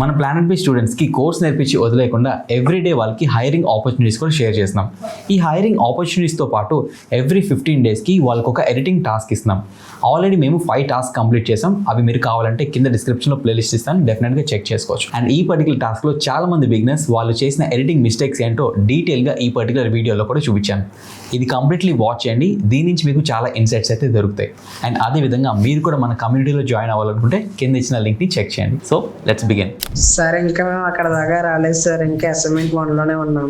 మన planet B స్టూడెంట్స్కి course నేర్పించి వదిలేకుండా ఎవ్రీడే వాళ్ళకి హైరింగ్ ఆపర్చునిటీస్ కూడా షేర్ చేస్తున్నాం. ఈ హైరింగ్ ఆపర్చునిటీస్తో పాటు ఎవ్రీ 15 డేస్కి వాళ్ళకి ఒక ఎడిటింగ్ టాస్క్ ఇస్తున్నాం. ఆల్రెడీ మేము 5 టాస్క్ కంప్లీట్ చేసాం. అవి మీరు కావాలంటే కింద డిస్క్రిప్షన్లో ప్లేలిస్ట్ ఇస్తాను, డెఫినెట్గా చెక్ చేసుకోవచ్చు. అండ్ ఈ పర్టికులర్ టాస్క్లో చాలా మంది బిగినర్స్ వాళ్ళు చేసిన ఎడిటింగ్ మిస్టేక్స్ ఏంటో డీటెయిల్గా ఈ పర్టికులర్ వీడియోలో కూడా చూపించాను. ఇది కంప్లీట్లీ వాచ్ చేయండి, దీని నుంచి మీకు చాలా ఇన్సైట్స్ అయితే దొరుకుతాయి. అండ్ అదేవిధంగా మీరు కూడా మన కమ్యూనిటీలో జాయిన్ అవ్వాలనుకుంటే కింద ఇచ్చిన లింక్ని చెక్ చేయండి. So let's begin. సార్ ఇంకా మేము అక్కడ దాకా రాలేదు సార్, ఇంకా అసైన్మెంట్ 1లోనే ఉన్నాం.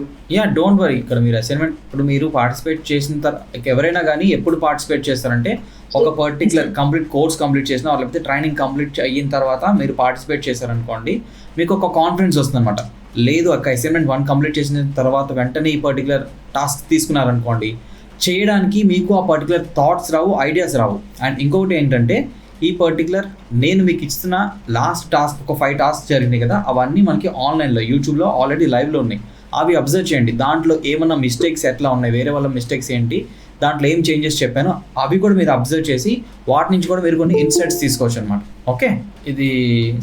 Don't worry. ఇక్కడ మీరు అసైన్మెంట్ ఇప్పుడు మీరు పార్టిసిపేట్ చేసిన తర్వాత ఎవరైనా కానీ ఎప్పుడు పార్టిసిపేట్ చేస్తారంటే ఒక పర్టికులర్ కంప్లీట్ కోర్స్ కంప్లీట్ చేసిన లేకపోతే ట్రైనింగ్ కంప్లీట్ అయిన తర్వాత మీరు పార్టిసిపేట్ చేశారనుకోండి, మీకు ఒక కాన్ఫిడెన్స్ వస్తుంది అనమాట. లేదు అసైన్మెంట్ 1 కంప్లీట్ చేసిన తర్వాత వెంటనే ఈ పర్టికులర్ టాస్క్ తీసుకున్నారనుకోండి, చేయడానికి మీకు ఆ particular thoughts Rao, ideas Rao. And ఇంకొకటి ఏంటంటే ఈ పర్టికులర్ నేను మీకు ఇస్తున్న లాస్ట్ టాస్క్ ఒక 5 టాస్క్ జరిగినాయి కదా, అవన్నీ మనకి ఆన్లైన్లో యూట్యూబ్లో ఆల్రెడీ లైవ్లో ఉన్నాయి. అవి అబ్జర్వ్ చేయండి. దాంట్లో ఏమన్నా మిస్టేక్స్ ఎట్లా ఉన్నాయి, వేరే వాళ్ళ మిస్టేక్స్ ఏంటి, దాంట్లో ఏం చేంజెస్ చెప్పానో అవి కూడా మీరు అబ్జర్వ్ చేసి వాటి నుంచి కూడా మీరు కొన్ని ఇన్సైట్స్ తీసుకోవచ్చు అనమాట. ఓకే, ఇది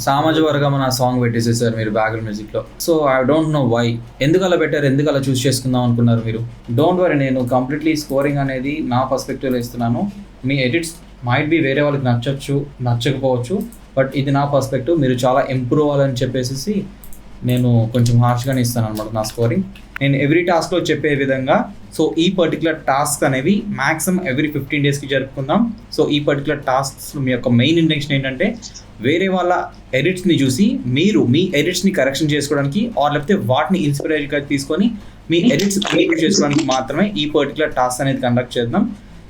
సామాజ వర్గం నా సాంగ్ పెట్టేసేసారు మీరు బ్యాక్గ్రౌండ్ మ్యూజిక్లో. So I don't know why, ఎందుకు అలా పెట్టారు, ఎందుకు అలా చూస్ చేసుకుందాం అనుకున్నారు మీరు. డోంట్ వరీ, నేను కంప్లీట్లీ స్కోరింగ్ అనేది నా పర్స్పెక్టివ్లో ఇస్తున్నాను. మీ ఎడిట్స్ మైట్ బి వేరే వాళ్ళకి నచ్చచ్చు, నచ్చకపోవచ్చు, బట్ ఇది నా పర్స్పెక్టివ్. మీరు చాలా ఇంప్రూవ్ అవ్వాలని చెప్పేసి నేను కొంచెం హార్ష్గానే ఇస్తాను అనమాట నా స్కోరింగ్. నేను ఎవ్రీ టాస్క్లో చెప్పే విధంగా, సో ఈ పర్టికులర్ టాస్క్ అనేవి మ్యాక్సిమం ఎవ్రీ 15 డేస్కి జరుపుకుందాం. సో ఈ పర్టికులర్ టాస్క్స్ మీ యొక్క మెయిన్ ఇంటెన్షన్ ఏంటంటే వేరే వాళ్ళ ఎడిట్స్ని చూసి మీరు మీ ఎడిట్స్ని కరెక్షన్ చేసుకోవడానికి లేకపోతే వాటిని ఇన్స్పిరేషన్గా తీసుకొని మీ ఎడిట్స్ ఇంప్రూవ్ చేసుకోవడానికి మాత్రమే ఈ పర్టికులర్ టాస్క్ అనేది కండక్ట్ చేద్దాం.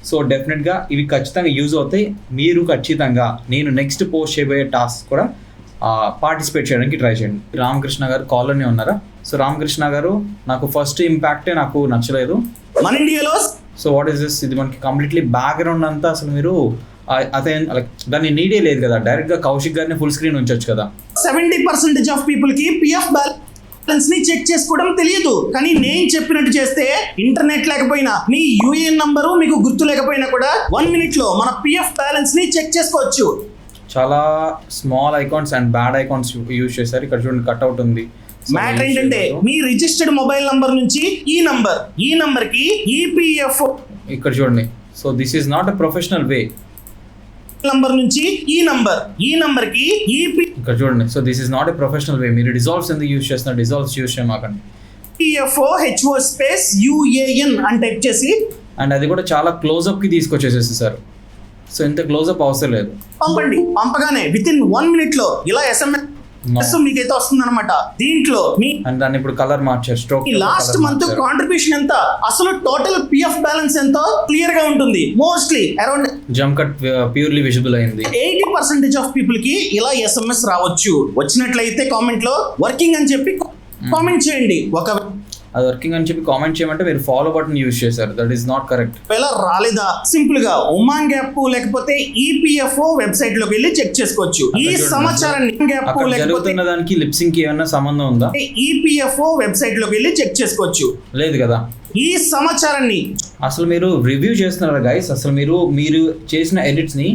సో డెఫినెట్గా ఇవి ఖచ్చితంగా యూజ్ అవుతాయి. మీరు ఖచ్చితంగా నేను నెక్స్ట్ పోస్ట్ చేయబోయే టాస్క్ కూడా పార్టిసిపేట్ చేయడానికి ట్రై చేయండి. రామకృష్ణ గారు కాల్లోనే ఉన్నారా? సో రామకృష్ణ గారు, నాకు ఫస్ట్ ఇంపాక్టే నాకు నచ్చలేదు మన ఇండియాలో. So what is this? ఇది మనకి కంప్లీట్లీ బ్యాక్గ్రౌండ్ అంతా అసలు మీరు అదే దాన్ని నీడే లేదు కదా, డైరెక్ట్గా కౌశిక్ గారిని ఫుల్ స్క్రీన్ ఉంచొచ్చు కదా. 70% ఆఫ్ పీపుల్ కి పిఎఫ్ బ్యాలెన్స్ ని చెక్ చేసుకోవడం తెలియదు. కానీ నేను చెప్పినట్టు చేస్తే ఇంటర్నెట్ లేకపోయినా మీ యూఏఎన్ నంబరు మీకు గుర్తు లేకపోయినా కూడా 1 minute లో మన పిఎఫ్ బ్యాలెన్స్ ని చెక్ చేసుకోవచ్చు. చాలా small icons and bad icons use చేశారు. ఇక్కడ చూడండి, కట్అవుట్ ఉంది. మ్యాటర్ ఏంటంటే మీ రిజిస్టర్డ్ మొబైల్ నంబర్ నుంచి ఈ నంబర్ కి ఈపీఎఫ్ ఇక్కడ చూడండి. So this is not a professional way. Number నుంచి ఈ నంబర్ కి ఈపీ ఇక్కడ చూడండి. So this is not a professional way. మీరు డిజాల్వ్స్ ఎందుకు యూజ్ చేస్తున్నారు? డిజాల్వ్స్ యూజ్ చేయమాకండి. హెచ్ఓ స్పేస్ యుఏఎన్ అని టైప్ చేసి అండ్ అది కూడా చాలా క్లోజ్అప్కి తీసుకొచ్చేసేసారు. సో ఇంత క్లోజ్అప్ అవసరం లేదు. పంపగానే వితిన్ 1 minute లో ఇలా ఎస్ఎంఎస్ మీకైతే వస్తుంది అనమాట. దీంట్లో మీ అండ్ దాన్ని ఇప్పుడు కలర్ మార్చారు. స్ట్రోక్ లాస్ట్ మంత్ కాంట్రిబ్యూషన్ ఎంత, అసలు టోటల్ పిఎఫ్ బ్యాలెన్స్ ఎంతో క్లియర్ గా ఉంటుంది. Mostly around jump cut purely visible అయింది. 80% ఆఫ్ పీపుల్ కి ఇలా ఎస్ఎంఎస్ రావచ్చు. వచ్చినట్లయితే కామెంట్ లో వర్కింగ్ అని చెప్పి కామెంట్ చేయండి. అది వర్కింగ్ అని చెప్పి కామెంట్ చేయమంటే మీరు ఫాలో బటన్ యూజ్ చేశారు. That is not correct. ఒకవేళ రాలేదా, సింపుల్ గా ఉమాంగ్ యాప్ లేకపోతే ఈపీఎఫ్ఓ వెబ్సైట్ లోకి వెళ్ళి చెక్ చేసుకోవచ్చు. ఈ సమాచారాన్ని జరుగుతున్న దానికి లిప్సింగ్ కి ఏమైనా సంబంధం ఉందా? ఈపీఎఫ్ఓ వెబ్సైట్ లోకి వెళ్ళి చెక్ చేసుకోవచ్చు. లేదు కదా. ఈ సమాచారాన్ని అసలు మీరు రివ్యూ చేస్తున్నారా గైస్? అసలు మీరు చేసిన ఎడిట్స్ ని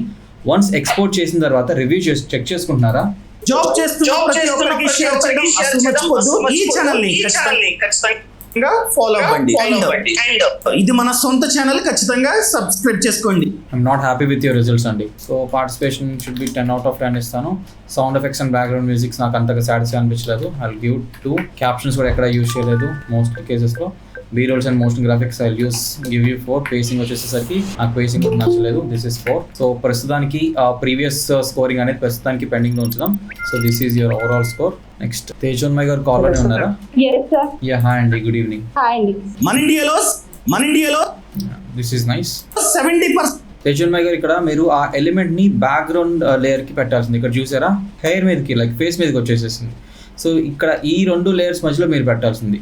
వన్స్ ఎక్స్పోర్ట్ చేసిన తర్వాత రివ్యూ చెక్ చేసుకుంటున్నారా? జాబ్ చేస్తున్న ప్రతి ఒక్కరికి షేర్ చేయడం అసలు మర్చిపోద్దు. ఈ ఛానల్ ని ఖచ్చితంగా ఫాలో అవ్వండి. ఇది మన సొంత ఛానల్, ఖచ్చితంగా సబ్స్క్రైబ్ చేసుకోండి. I'm not happy with your results అండి. So participation should be 10 out of 10 ఇస్తాను. Sound effects and background musics నాకు అంతగా సాటిస్ఫై అనిపించలేదు. I will give 2. క్యాప్షన్స్ కూడా ఎక్కడ యూజ్ చేయలేదు మోస్ట్ కేసెస్లో. B rolls and motion graphics I give you 4. Pacing వచ్చేసరికి నాకు పేసింగ్ కూడా నచ్చలేదు. This is 4. సో ప్రస్తుతానికి ప్రీవియస్ స్కోరింగ్ అనేది ప్రస్తుతానికి పెండింగ్ లో ఉంచుదాం. So this is your overall score. Next Tejonmay గారు కాల్ లోనే ఉన్నారా? యా, హాయ్ అండి, గుడ్ ఈవినింగ్. మన ఇండియాలో దిస్ ఈజ్ నైస్. 70% తేజోన్మయ్ గారు, ఇక్కడ మీరు ఆ ఎలిమెంట్ ని బ్యాక్గ్రౌండ్ లేయర్ కి పెట్టాల్సింది. ఇక్కడ చూసారా, హెయిర్ మీదకి లైక్ ఫేస్ మీదకి వచ్చేసేసింది. సో ఇక్కడ ఈ 2 లేయర్స్ మధ్యలో మీరు పెట్టాల్సింది.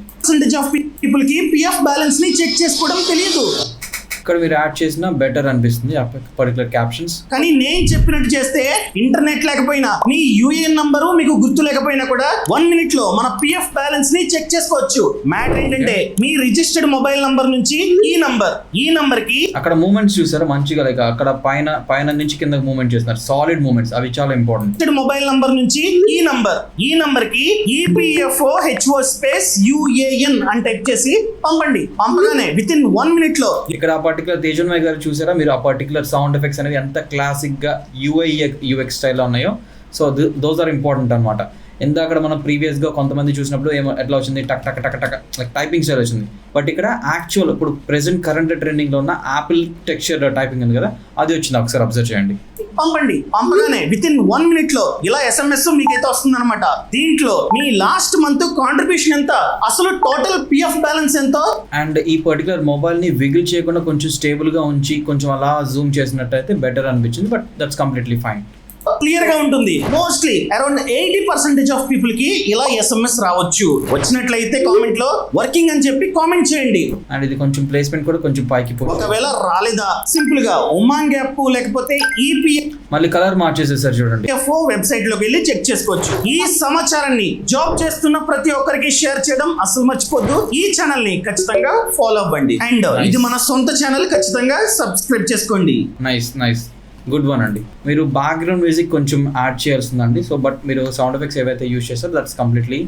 ఆఫ్ పీపుల్ కి పిఎఫ్ బ్యాలెన్స్ ని చెక్ చేసుకోవడం తెలియదు. ఇక్కడ మీరు యాడ్ చేసినా బెటర్ అనిపిస్తుంది ఆ పర్టికులర్ క్యాప్షన్స్. కానీ నేను చెప్పినట్టు చేస్తే ఇంటర్నెట్ లేకపోయినా మీ యూఏఎన్ నంబరు మీకు గుర్తు లేకపోయినా కూడా 1 minute లో మన పిఎఫ్ బ్యాలెన్స్ ని చెక్ చేసుకోవచ్చు. మ్యాటర్ ఏంటంటే మీ రిజిస్టర్డ్ మొబైల్ నంబర్ నుంచి ఈ నంబర్ కి అక్కడ మూమెంట్స్ చూసారా మంచిగా, లైక్ అక్కడ పైన నుంచి కింద మూమెంట్ చేస్తున్నారు, సాలిడ్ మూమెంట్స్, అవి చాలా ఇంపార్టెంట్. మొబైల్ నంబర్ నుంచి ఈ నంబర్ కి ఈపీఎఫ్ఓ హెచ్ఓ స్పేస్ యుఏఎన్ అని టైప్ చేసి పంపండి. పంపగానే విత్ ఇన్ 1 minute లో ఇక్కడ ఆ పర్టికులర్ తేజన్మయ్ గారు చూసారా మీరు, ఆ పర్టికులర్ సౌండ్ ఎఫెక్ట్స్ అనేది ఎంత క్లాసిక్ గా యూఎక్స్ స్టైల్లో ఉన్నాయో. సో దోస్ ఆర్ ఇంపార్టెంట్ అనమాట. ఇందాక మనం ప్రీవియస్ గా కొంతమంది చూసినప్పుడు ఎట్లా వచ్చింది, టక్ టక్ టక్ టక్ లైక్ టైపింగ్ స్టైల్ వచ్చింది. బట్ ఇక్కడ యాక్చువల్ ఇప్పుడు ప్రెసెంట్ కరెంట్ ట్రెండింగ్ లో ఉన్న యాపిల్ టెక్స్చర్ టైపింగ్ ఉంది కదా, అది వచ్చింది. ఒకసారి అబ్జర్వ్ చేయండి. పంపండి. పంపగానే విత్ ఇన్ 1 minute లో ఇలా SMS మీకైతే వస్తుంది అనమాట. దీంట్లో మీ లాస్ట్ మంత్ కాంట్రిబ్యూషన్ ఎంత, అసలు టోటల్ పిఎఫ్ బ్యాలెన్స్ ఎంతో. అండ్ ఈ పర్టికులర్ మొబైల్ ని విగిల్ చేయకుండా కొంచెం స్టేబుల్ గా ఉంచి కొంచెం అలా జూమ్ చేసినట్టయితే బెటర్ అనిపించింది. But that's completely fine. Clear గా ఉంటుంది. మోస్ట్లీ అరౌండ్ 80% ఆఫ్ పీపుల్ కి ఇలా SMS రావచ్చు. వచ్చినట్లయితే కామెంట్ లో వర్కింగ్ అని చెప్పి కామెంట్ చేయండి. అండ్ ఇది కొంచెం ప్లేస్మెంట్ కూడా కొంచెం పైకి పోతుంది. ఒకవేళ రాలేదా సింపుల్ గా ఉమాంగ్ యాప్ లేకపోతే మళ్ళీ కలర్ మార్చేసేసారు చూడండి. ఈపీఎఫ్ఓ వెబ్సైట్ లోకి వెళ్ళి చెక్ చేసుకోవచ్చు. ఈ సమాచారాన్ని జాబ్ చేస్తున్న ప్రతి ఒక్కరికి షేర్ చేయడం అసలు మర్చిపోద్దు. ఈ ఛానల్ ని ఖచ్చితంగా ఫాలో అవ్వండి. అండ్ ఇది మన సొంత ఛానల్, ఖచ్చితంగా సబ్స్క్రైబ్ చేసుకోండి. నైస్ గుడ్ వన్ అండి. మీరు బ్యాక్గ్రౌండ్ మ్యూజిక్ కొంచెం యాడ్ చేయాల్సిందండి. సో బట్ మీరు సౌండ్ ఎఫెక్ట్స్ ఏవైతే యూజ్ చేస్తారో దట్స్ కంప్లీట్లీ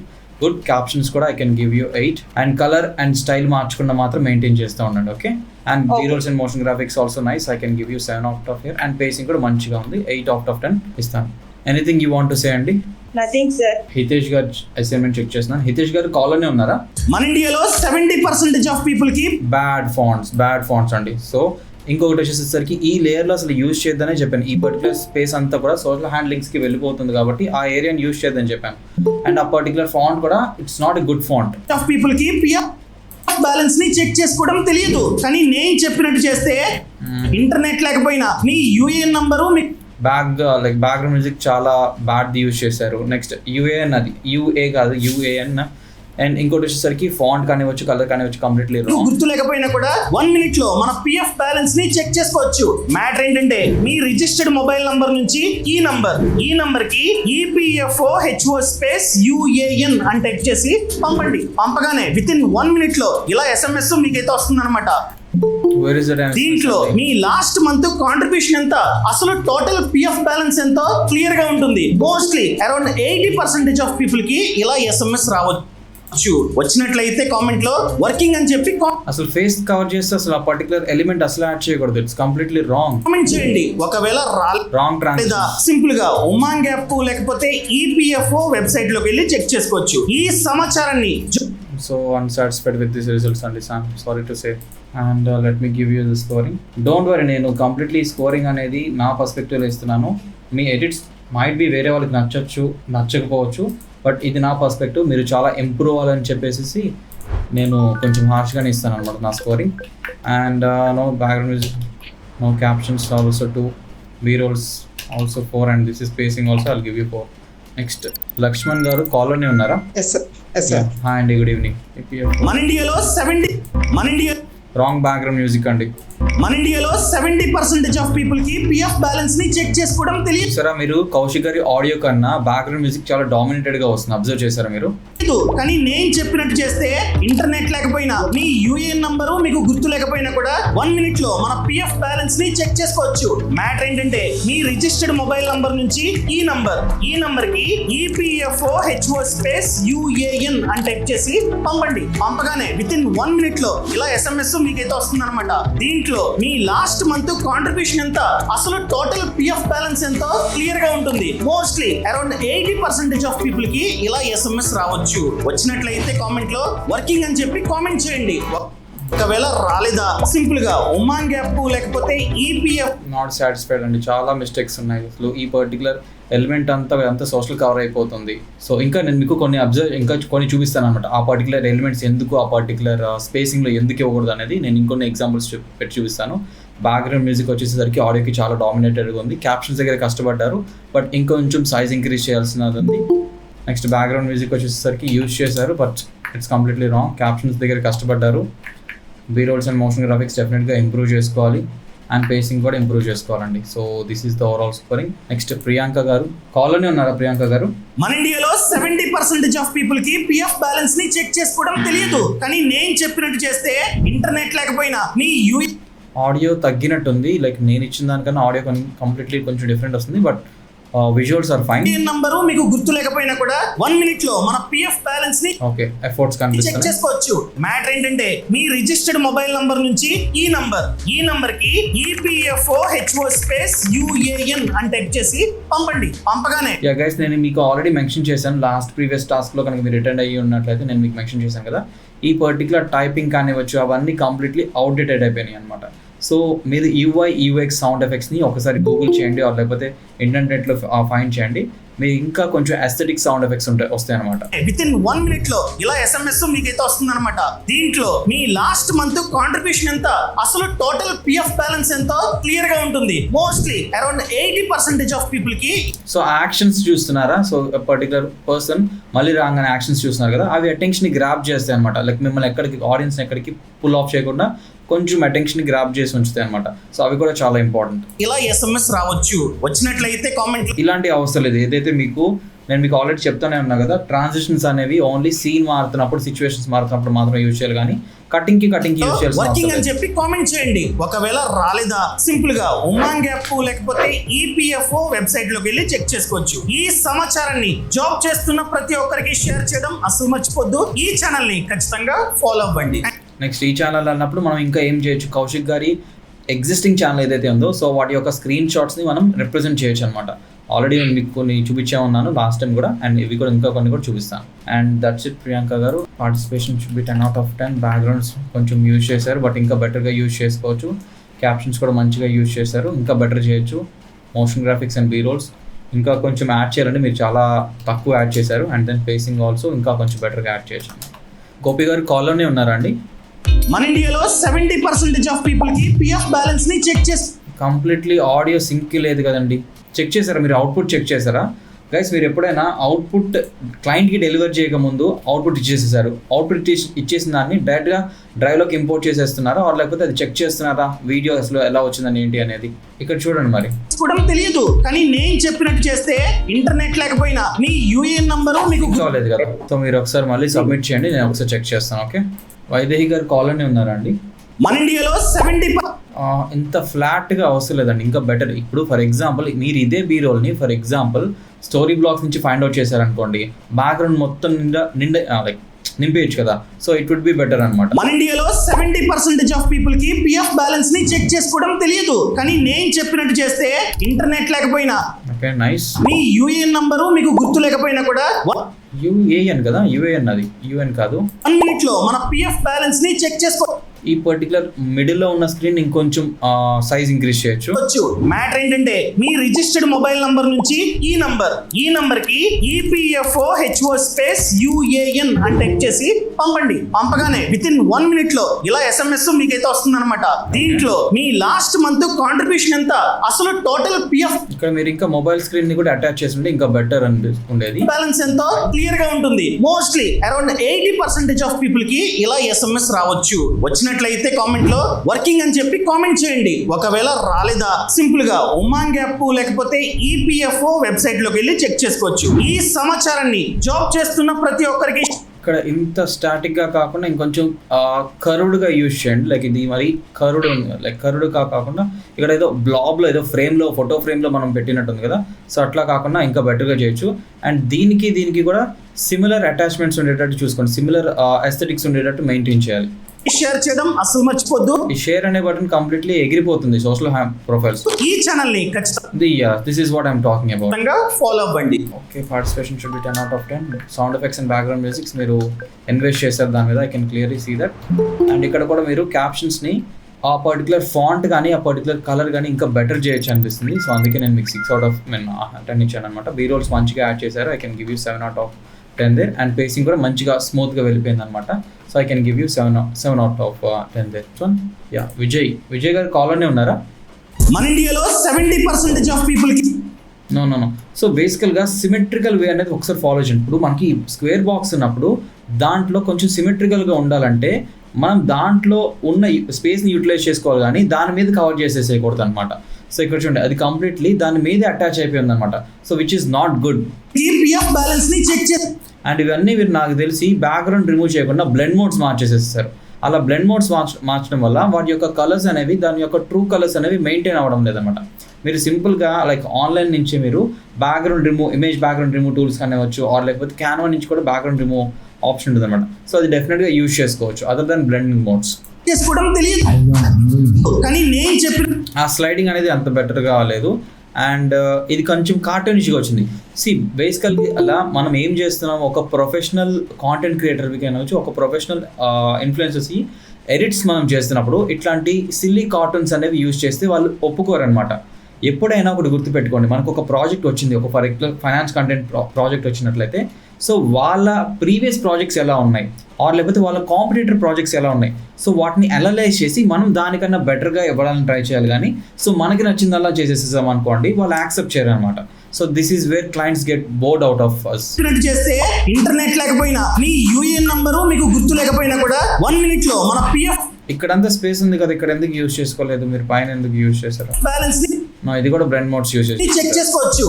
గుడ్. క్యాప్షన్స్ కూడా I can give you 8. And colour and style మార్చకుండా మాత్రం మెయింటైన్ చేస్తూ ఉండండి. Okay. And B rolls and motion graphics also nice. I can give you 7 out of 10. And pacing కూడా మంచిగా ఉంది, 8 out of 10 ఇస్తాను. Anything you want to say అండి? Nothing sir. Hitesh గారు అసైన్మెంట్ చెక్ చేస్తున్నాను. హితేష్ గారు కాల్లోనే ఉన్నారా? మన ఇండియాలో 70% ఆఫ్ పీపుల్ కి బ్యాడ్ ఫాంట్స్ అండి. సో ఇంకొకటి వచ్చేసరికి ఈ లేయర్లో అసలు యూజ్ చేద్దానే చెప్పాను. ఈ పర్టికులర్ స్పేస్ అంతా కూడా సోషల్ హ్యాండ్లింగ్స్కి వెళ్ళిపోతుంది కాబట్టి ఆ ఏరియాని యూజ్ చేద్దని చెప్పాను. అండ్ ఆ పర్టికులర్ ఫాంట్ కూడా it's not a good font. Of people కి పిఎఫ్ బ్యాలెన్స్ ని చెక్ చేసుకోవడం తెలియదు. కానీ నేను చెప్పినట్టు చేస్తే ఇంటర్నెట్ లేకపోయినా మీ యూఏఎన్ నంబరు బ్యాక్గ్రౌండ్ మ్యూజిక్ చాలా బ్యాడ్ యూజ్ చేశారు. నెక్స్ట్ యూఏఎన్, అది యూఏ కాదు యూఏఎన్. అండ్ ఇంకోటి వచ్చేసరికి ఫాంట్ కానివచ్చు, కలర్ కానివచ్చు, కంప్లీట్లీ గుర్తు లేకపోయినా కూడా 1 minute లో మన పిఎఫ్ బ్యాలెన్స్ ని చెక్ చేసుకోవచ్చు. మ్యాటర్ ఏంటంటే మీ రిజిస్టర్డ్ మొబైల్ నంబర్ నుంచి ఈ నంబర్ కి ఈపీఎఫ్ఓ హెచ్ఓ స్పేస్ యుఏఎన్ అని టైప్ చేసి పంపండి. పంపగానే విత్ ఇన్ 1 minute లో ఇలా SMS మీకైతే వస్తుంది అనమాట. దీంట్లో మీ లాస్ట్ మంత్ కాంట్రిబ్యూషన్ ఎంత, అసలు టోటల్ పిఎఫ్ బ్యాలెన్స్ ఎంతో క్లియర్ గా ఉంటుంది. మోస్ట్లీ అరౌండ్ 80% ఆఫ్ పీపుల్ కి ఇలా SMS రావచ్చు. వచ్చినట్లయితే కామెంట్ లో వర్కింగ్ అని చెప్పి అసలు ఫేస్ కవర్ చేస్తే అసలు ఆ పర్టికులర్ ఎలిమెంట్ అసలు యాడ్ చేయకూడదు. It's completely wrong. కామెంట్ చేయండి. ఒకవేళ రాంగ్ ట్రాన్స్లేషన్. సింపుల్ గా ఉమాంగ్ యాప్ లేకపోతే ఈపీఎఫ్ఓ వెబ్సైట్ లోకి వెళ్ళి చెక్ చేసుకోవచ్చు. ఈ సమాచారాన్ని so unsatisfied with these results అండి, sorry to say. And let me give you the scoring. Don't worry, నేను కంప్లీట్లీ స్కోరింగ్ అనేది నా పర్స్పెక్టివ్లో ఇస్తున్నాను. మీ ఎడిట్స్ మైట్ బి వేరే వాళ్ళకి నచ్చకపోవచ్చు, బట్ ఇది నా పర్స్పెక్టివ్. మీరు చాలా ఇంప్రూవ్ అవ్వాలని చెప్పేసి నేను కొంచెం హార్ష్గానే ఇస్తాను అనమాట నా scoring. And no background music, no captions also 2, B-rolls also 4, and this is spacing also I'll give you 4. Next Lakshman గారు కాల్లోనే ఉన్నారా? హాయ్ అండి, గుడ్ ఈవినింగ్. మన ఇండియా రాంగ్ బ్యాక్గ్రౌండ్ మ్యూజిక్ అండి. మన ఇండియాలో 70% ఆఫ్ పీపుల్ కి పిఎఫ్ బ్యాలెన్స్ ని చెక్ చేసుకోవడం తెలియదు. సరే, మీరు కౌశిక్ గారి ఆడియో కన్నా బ్యాక్గ్రౌండ్ మ్యూజిక్ చాలా డామినేటెడ్ గా వస్తుంది. అబ్జర్వ్ చేశారా మీరు? కానీ నేను చెప్పినట్టు చేస్తే ఇంటర్నెట్ లేకపోయినా మీ యూఏఎన్ నంబరు మీకు గుర్తు లేకపోయినా కూడా 1 minute లో మన పిఎఫ్ బ్యాలెన్స్ ని చెక్ చేసుకోవచ్చు. మ్యాటర్ ఏంటంటే మీ రిజిస్టర్డ్ మొబైల్ నంబర్ నుంచి ఈ నంబర్ కి ఈపీఎఫ్ఓ హెచ్ఓ స్పేస్ యుఏఎన్ అని టైప్ చేసి పంపండి. పంపగానే విత్ ఇన్ 1 minute లో ఇలా SMS మీకైతే వస్తుంది అనమాట. దీంట్లో మీ లాస్ట్ మంత్ కాంట్రిబ్యూషన్ ఎంత, అసలు టోటల్ పిఎఫ్ బ్యాలెన్స్ ఎంతో క్లియర్ గా ఉంటుంది. మోస్ట్లీ అరౌండ్ 80% ఆఫ్ పీపుల్ కి ఇలా SMS రావచ్చు. వచ్చినట్లయితే కామెంట్ లో వర్కింగ్ అని చెప్పి కామెంట్ చేయండి. ఒకవేళ రాలేదా సింపుల్ గా ఉమాంగ్ యాప్ లేకపోతే ఈపీఎఫ్ నాట్ సాటిస్ఫైడ్ అండి. చాలా మిస్టేక్స్ ఉన్నాయి అసలు. ఈ పర్టికులర్ ఎలిమెంట్ అంతా సోషల్ కవర్ అయిపోతుంది. సో ఇంకా నేను మీకు కొన్ని చూపిస్తాను అనమాట. ఆ పర్టికులర్ ఎలిమెంట్స్ ఎందుకు, ఆ పర్టికులర్ స్పేసింగ్లో ఎందుకు ఇవ్వకూడదు అనేది నేను ఇంకొన్ని ఎగ్జాంపుల్స్ పెట్టి చూపిస్తాను. బ్యాక్గ్రౌండ్ మ్యూజిక్ వచ్చేసరికి ఆడియోకి చాలా డామినేటెడ్గా ఉంది. క్యాప్షన్స్ దగ్గర కష్టపడ్డారు, బట్ ఇంకొంచెం సైజ్ ఇంక్రీజ్ చేయాల్సినది ఉంది. నెక్స్ట్ బ్యాక్గ్రౌండ్ మ్యూజిక్ వచ్చేసరికి యూజ్ చేశారు, but it's completely wrong. Captions దగ్గర కష్టపడ్డారు, B rolls and motion graphics డెఫినెట్గా ఇంప్రూవ్ చేసుకోవాలి అండ్ పేసింగ్ కూడా ఇంప్రూవ్ చేసుకోవాలండి. So this is the overall scoring. Next Priyanka గారు, కాల్లోనే ఉన్నారా ప్రియాంక గారు? మన ఇండియాలో 70% ఆఫ్ పీపుల్ కి పిఎఫ్ బ్యాలెన్స్ ని చెక్ చేసుకోవడం తెలియదు. కానీ నేను చెప్పినట్టు చేస్తే ఇంటర్నెట్ లేకపోయినా మీ ఆడియో తగ్గినట్టుంది, లైక్ నేను ఇచ్చిన దానికన్నా ఆడియో కంప్లీట్లీ కొంచెం డిఫరెంట్ వస్తుంది, but visuals are fine. Number మీకు గుర్తు లేకపోయినా కూడా 1 minute లో మన పిఎఫ్ బ్యాలెన్స్ ని ఓకే ఎఫర్ట్స్ చెక్ కనిపిస్తాయి. చేసుకోవచ్చు. మ్యాటర్ ఏంటంటే మీ రిజిస్టర్డ్ మొబైల్ నంబర్ నుంచి ఈ నంబర్ కి ఈపీఎఫ్ఓ హెచ్ఓ స్పేస్ యుఏఎన్ అని టైప్ చేసి పంపండి. పంపగానే యా గైస్, నేను మీకు ఆల్రెడీ మెన్షన్ చేశాను లాస్ట్ ప్రీవియస్ టాస్క్లో. కనుక మీరు రిటర్న్ అయ్యి ఉన్నట్లయితే నేను మీకు మెన్షన్ చేశాను కదా, ఈ పర్టికులర్ టైపింగ్ కానివచ్చు అవన్నీ కంప్లీట్లీ అవుట్డేటెడ్ అయిపోయినాయి అనమాట. సో మీరు యూఎక్స్ సౌండ్ ఎఫెక్ట్స్ని ఒకసారి గూగుల్ చేయండి, లేకపోతే ఇంటర్నెట్లో ఫైండ్ చేయండి. మీరు ఇంకా కొంచెం అస్థెటిక్ సౌండ్ ఎఫెక్ట్స్ వస్తాయి అనమాట. విత్ ఇన్ 1 minute లో ఇలా ఎస్ఎంఎస్ మీకైతే వస్తుంది అనమాట. దీంట్లో మీ లాస్ట్ మంత్ కాంట్రిబ్యూషన్ ఎంత, అసలు టోటల్ పిఎఫ్ బ్యాలెన్స్ ఎంతో క్లియర్ గా ఉంటుంది. మోస్ట్లీ అరౌండ్ 80% ఆఫ్ పీపుల్ కి. సో యాక్షన్స్ చూస్తున్నారా? సో పర్టికులర్ పర్సన్ మళ్ళీ రాగానే యాక్షన్స్ చూస్తున్నారు కదా, అవి అటెన్షన్ ని గ్రాప్ చేస్తాయి అనమాట. లైక్ మిమ్మల్ని ఎక్కడికి ఆడియన్స్ ఎక్కడికి పుల్ ఆఫ్ చేయకుండా కొంచెం అటెన్షన్ ని గ్రాప్ చేసి ఉంచుతాయి అనమాట. సో అవి కూడా చాలా ఇంపార్టెంట్. ఇలా ఎస్ఎంఎస్ రావచ్చు. వచ్చినట్లయితే కామెంట్. ఇలాంటి అవసరం లేదు. ఏదైతే నేను మీకు ఆల్రెడీ చెప్తానే ఉన్నా కదా, ట్రాన్సిషన్స్ అనేవి ఓన్లీ సీన్ మారుతున్నప్పుడు, సిచ్యువేషన్స్ మారుతున్నప్పుడు మాత్రమే యూజ్ చేయాలి, కానీ కటింగ్ కి యూజ్ చేయాలి. వర్కింగ్ అని చెప్పి కామెంట్ చేయండి. ఒకవేళ రాలేదా, సింపుల్ గా ఉమాంగ్ యాప్ లేకపోతే ఈపీఎఫ్ఓ వెబ్సైట్ లోకి వెళ్ళి చెక్ చేసుకోవచ్చు. ఈ సమాచారాన్ని జాబ్ చేస్తున్న ప్రతి ఒక్కరికి షేర్ చేయడం అసలు మర్చిపోద్దు. ఈ ఛానల్ ని ఖచ్చితంగా ఫాలో అవ్వండి. నెక్స్ట్ ఈ ఛానల్ అన్నప్పుడు మనం ఇంకా ఏం చేయొచ్చు, కౌశిక్ గారి ఎగ్జిస్టింగ్ ఛానల్ ఏదైతే ఉందో, సో వాటి యొక్క స్క్రీన్ షాట్స్ని మనం రిప్రజెంట్ చేయొచ్చు అనమాట. ఆల్రెడీ నేను మీకు కొన్ని చూపించే ఉన్నాను లాస్ట్ టైం కూడా, అండ్ ఇవి కూడా ఇంకా కొన్ని కూడా చూపిస్తాను. అండ్ దట్స్ ఇట్ ప్రియాంక గారు. Participation should be 10/10. బ్యాక్గ్రౌండ్స్ కొంచెం యూజ్ చేశారు, బట్ ఇంకా బెటర్గా యూజ్ చేసుకోవచ్చు. క్యాప్షన్స్ కూడా మంచిగా యూజ్ చేశారు, ఇంకా బెటర్ చేయొచ్చు. Motion graphics and B rolls ఇంకా కొంచెం యాడ్ చేయాలంటే మీరు చాలా తక్కువ యాడ్ చేశారు. అండ్ దెన్ పేసింగ్ ఆల్సో ఇంకా కొంచెం బెటర్గా యాడ్ చేయొచ్చు. గోపి గారు కాల్లోనే ఉన్నారా అండి? మన ఇండియాలో 70% ఆఫ్ పీపుల్ కి పిఎఫ్ బ్యాలెన్స్ ని చెక్ చేసి కంప్లీట్లీ ఆడియో సింక్ లేదు కదండి. చెక్ చేశారా మీరు? అవుట్పుట్ చెక్ చేశారా గైస్? మీరు ఎప్పుడైనా అవుట్పుట్ క్లయింట్కి డెలివర్ చేయకముందు అవుట్పుట్ ఇచ్చేసేసారు, అవుట్పుట్ ఇచ్చేసిన దాన్ని డైరెక్ట్గా డ్రైవ్లోకి ఇంపోర్ట్ చేసేస్తున్నారా, లేకపోతే అది చెక్ చేస్తున్నారా వీడియో అసలు ఎలా వచ్చిందని ఏంటి అనేది? ఇక్కడ చూడండి. మరి కూడా తెలియదు, కానీ నేను చెప్పినట్టు చేస్తే ఇంటర్నెట్ లేకపోయినా మీ యూఏఎన్ నంబరు మీకు కాలేదు కదా. సో మీరు ఒకసారి మళ్ళీ సబ్మిట్ చేయండి, నేను ఒకసారి చెక్ చేస్తాను. ఓకే, వైదేహి గారు కాల్లోనే ఉన్నారా అండి? మన ఇండియాలో 70 ఇంత ఫ్లాట్గా అవసరం లేదండి, ఇంకా బెటర్. ఇప్పుడు ఫర్ ఎగ్జాంపుల్ మీరు ఇదే బీ రోల్ని ఫర్ ఎగ్జాంపుల్ స్టోరీ బ్లాక్స్ నుంచి ఫైండ్ అవుట్ చేశారనుకోండి, బ్యాక్గ్రౌండ్ మొత్తం నిండా లైక్ నింపేయచ్చు కదా. So it would be better అనమాట. మన ఇండియాలో 70% ఆఫ్ పీపుల్ కి పిఎఫ్ బ్యాలెన్స్ ని చెక్ చేసుకోవడం తెలియదు. కానీ నేను చెప్పినట్టు చేస్తే ఇంటర్నెట్ లేకపోయినా, ఓకే నైస్, మీ యూఏఎన్ నంబరు మీకు గుర్తు లేకపోయినా కూడా యూఏఎన్ కదా, యూఏఎన్ అది యూఎన్ కాదు. 1 minute లో మన పిఎఫ్ బ్యాలెన్స్ ని చెక్ చేసుకో. ఈ పర్టికులర్ మిడిల్లో ఉన్న స్క్రీన్ ఇంకొంచెం సైజ్ ఇంక్రీజ్ చేయొచ్చు. మ్యాటర్ ఏంటంటే మీ రిజిస్టర్డ్ మొబైల్ నంబర్ నుంచి ఈ నంబర్ కి ఈపీఎఫ్ఓ హెచ్ఓ స్పేస్ యుఏఎన్ అని టైప్ చేసి పంపండి. పంపగానే విత్ ఇన్ 1 minute లో ఇలా ఎస్ఎంఎస్ మీకైతే వస్తుంది అనమాట. దీంట్లో మీ లాస్ట్ మంత్ కాంట్రిబ్యూషన్ ఎంత, అసలు టోటల్ పిఎఫ్ ఇక్కడ మీరు ఇంకా మొబైల్ స్క్రీన్ ని కూడా అటాచ్ చేసి ఉంటే ఇంకా బెటర్ ఉండేది. బ్యాలెన్స్ ఎంతో క్లియర్ గా ఉంటుంది. మోస్ట్లీ అరౌండ్ 80% ఆఫ్ పీపుల్ కి ఇలా ఎస్ఎంఎస్ రావచ్చు. వచ్చినట్లయితే కామెంట్ లో వర్కింగ్ అని చెప్పి కామెంట్ చేయండి. ఒకవేళ రాలేదా, సింపుల్ గా ఉమాంగ్ యాప్ లేకపోతే ఈపీఎఫ్ఓ వెబ్సైట్ లోకి వెళ్ళి చెక్ చేసుకోవచ్చు. ఈ సమాచారాన్ని జాబ్ చేస్తున్న ప్రతి ఒక్కరికి ఇక్కడ ఇంత స్టాటిక్ గా కాకుండా ఇంకొంచెం కర్వ్డ్ గా యూజ్ చేయండి. లైక్ ఇది మరి కర్వ్డ్ ఉంది, లైక్ కర్వ్డ్ కాకుండా ఇక్కడ ఏదో బ్లాబ్ లో ఏదో ఫ్రేమ్ లో ఫోటో ఫ్రేమ్ లో మనం పెట్టినట్టుంది కదా. సో అట్లా కాకుండా ఇంకా బెటర్ గా చేయొచ్చు. అండ్ దీనికి కూడా సిమిలర్ అటాచ్మెంట్స్ ఉండేటట్టు చూసుకోండి, సిమిలర్ ఎస్థెటిక్స్ ఉండేటట్టు మెయింటైన్ చేయాలి. షేర్ చేయడం అసలు మర్చిపోద్దు. ఈ షేర్ అనే బటన్ కంప్లీట్లీ ఎగిరిపోతుంది సోషల్ ప్రొఫైల్స్. ఈ ఛానల్ ని ఖచ్చితంగా this is what I'm talking about. Follow అవ్వండి. Okay, participation should be 10/10. Sound effects and background musics మీరు ఇన్వెస్ట్ చేశారు దాని మీద, I can clearly see that. And ఇక్కడ కూడా మీరు క్యాప్షన్స్ని ఆ పర్టికులర్ ఫాంట్ కానీ ఆ పర్టికులర్ కలర్ కానీ ఇంకా బెటర్ చేయొచ్చు అనిపిస్తుంది. సో అందుకే నేను మీకు 6/10 ఇచ్చాను అనమాట. బీ రోల్స్ మంచిగా యాడ్ చేశారు, I can give you 7/10 there. And pacing కూడా మంచిగా స్మూత్గా వెళ్ళిపోయింది అనమాట. So I can give you 7/10 there. So yeah, Vijay garu కాల్లోనే ఉన్నారా? మన ఇండియాలో 70% ఆఫ్ పీపుల్ కి నో. సో బేసికల్గా సిమెట్రికల్ వే అనేది ఒకసారి ఫాలో చేయండి. ఇప్పుడు మనకి స్క్వేర్ బాక్స్ ఉన్నప్పుడు దాంట్లో కొంచెం సిమెట్రికల్గా ఉండాలంటే మనం దాంట్లో ఉన్న స్పేస్ని యూటిలైజ్ చేసుకోవాలి కానీ దాని మీద కవర్ చేసేసేయకూడదు అనమాట. సో ఇక్కడ చూడండి అది కంప్లీట్లీ దాని మీద అటాచ్ అయిపోయింది అనమాట. So which is not good. ఈ పిఎఫ్ బ్యాలెన్స్ ని చెక్ చేసి అండ్ ఇవన్నీ మీరు నాకు తెలిసి బ్యాక్గ్రౌండ్ రిమూవ్ చేయకుండా బ్లెండ్ మోడ్స్ మార్చేసేస్తారు. అలా బ్లెండ్ మోడ్స్ మార్చడం వల్ల వాటి యొక్క కలర్స్ అనేవి దాని యొక్క ట్రూ కలర్స్ అనేవి మెయింటైన్ అవ్వడం లేదన్నమాట. మీరు సింపుల్గా లైక్ ఆన్లైన్ నుంచి మీరు background remove image background remove tools కానివచ్చు ఆర్ లేకపోతే క్యాన్వా నుంచి కూడా బ్యాక్గ్రౌండ్ రిమూవ్ ఆప్షన్ ఉంటుంది అనమాట. సో అది డెఫినెట్గా యూజ్ చేసుకోవచ్చు అదర్ దాన్ బ్లెండింగ్ మోడ్స్. చేసుకోవడం తెలియదు కానీ నేను చెప్పిన ఆ స్లైడింగ్ అనేది అంత బెటర్గా లేదు. అండ్ ఇది కొంచెం కార్టూనిష్గా వచ్చింది. బేసికల్గా అలా మనం ఏం చేస్తున్నాం, ఒక ప్రొఫెషనల్ కాంటెంట్ క్రియేటర్కి అనవచ్చు, ఒక ప్రొఫెషనల్ ఇన్ఫ్లుయెన్సర్స్కి ఎడిట్స్ మనం చేస్తున్నప్పుడు ఇట్లాంటి సిల్లీ కార్టూన్స్ అనేవి యూజ్ చేస్తే వాళ్ళు ఒప్పుకోరనమాట. ఎప్పుడైనా ఒకటి గుర్తుపెట్టుకోండి, మనకు ఒక ప్రాజెక్ట్ వచ్చింది, ఒక పర్టికులర్ ఫైనాన్స్ కంటెంట్ ప్రాజెక్ట్ వచ్చినట్లయితే సో వాళ్ళ ప్రీవియస్ ప్రాజెక్ట్స్ ఎలా ఉన్నాయి ఆర్ లేకపోతే వాళ్ళ కాంపిటేటర్ ప్రాజెక్ట్స్ ఎలా ఉన్నాయి, సో వాటిని అనలైజ్ చేసి మనం దానికన్నా బెటర్గా ఇవ్వడానికి ట్రై చేయాలి. కానీ సో మనకి నచ్చిందల్లా చేసేసాం అనుకోండి, వాళ్ళు యాక్సెప్ట్ చేయరు అనమాట. So this is where clients get bored out of us. చేస్తే ఇంటర్నెట్ లేకపోయినా మీ యూఏఎన్ నంబరు మీకు గుర్తు లేకపోయినా కూడా 1 minute లో మన పిఎఫ్ ఇక్కడంతా స్పేస్ ఉంది కదా, ఇక్కడ ఎందుకు యూజ్ చేసుకోలేదు మీరు, పైన ఎందుకు యూజ్ చేశారు? బ్యాలెన్స్ ఇది కూడా బ్లెండ్ మోడ్స్ యూజ్ చేసి చెక్ చేసుకోవచ్చు.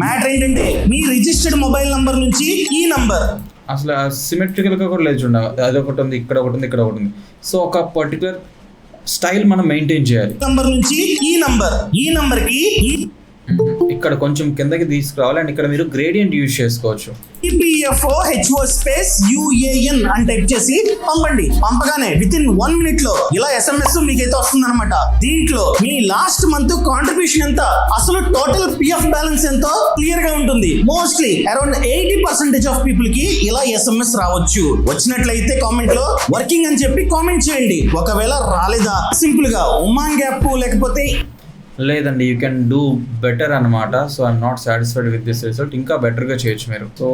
మ్యాటర్ ఏంటంటే మీ రిజిస్టర్డ్ మొబైల్ నంబర్ నుంచి ఈ నంబర్ అసలు సిమెట్రికల్గా కూడా లేదు చూడ, అది ఒకటి ఉంది, ఇక్కడ ఒకటి ఉంది, ఇక్కడ ఒకటి ఉంది. సో ఒక పర్టికులర్ స్టైల్ మనం మెయింటైన్ చేయాలి. నంబర్ నుంచి ఈ నంబర్కి ఇక్కడ కొంచెం కిందకి తీసుకురావాలి. అండ్ ఇక్కడ మీరు గ్రేడియంట్ యూజ్ చేసుకోవచ్చు. ఈపీఎఫ్ఓ హెచ్ఓ స్పేస్ యుఏఎన్ అని టైప్ చేసి పంపండి. పంపగానే విత్ ఇన్ 1 minute లో ఇలా ఎస్ఎంఎస్ మీకైతే వస్తుంది అనమాట. దీంట్లో మీ లాస్ట్ మంత్ కాంట్రిబ్యూషన్ ఎంత, అసలు టోటల్ పిఎఫ్ బ్యాలెన్స్ ఎంతో క్లియర్ గా ఉంటుంది. మోస్ట్లీ అరౌండ్ 80% ఆఫ్ పీపుల్ కి ఇలా ఎస్ఎంఎస్ రావచ్చు. వచ్చినట్లయితే కామెంట్ లో వర్కింగ్ అని చెప్పి కామెంట్ చేయండి. ఒకవేళ రాలేదా సింపుల్ గా ఉమాంగ్ యాప్ లేకపోతే లేదండి యూ కెన్ డూ బెటర్ అనమాట. So I'm not satisfied with this result, ఇంకా బెటర్గా చేయొచ్చు మీరు. So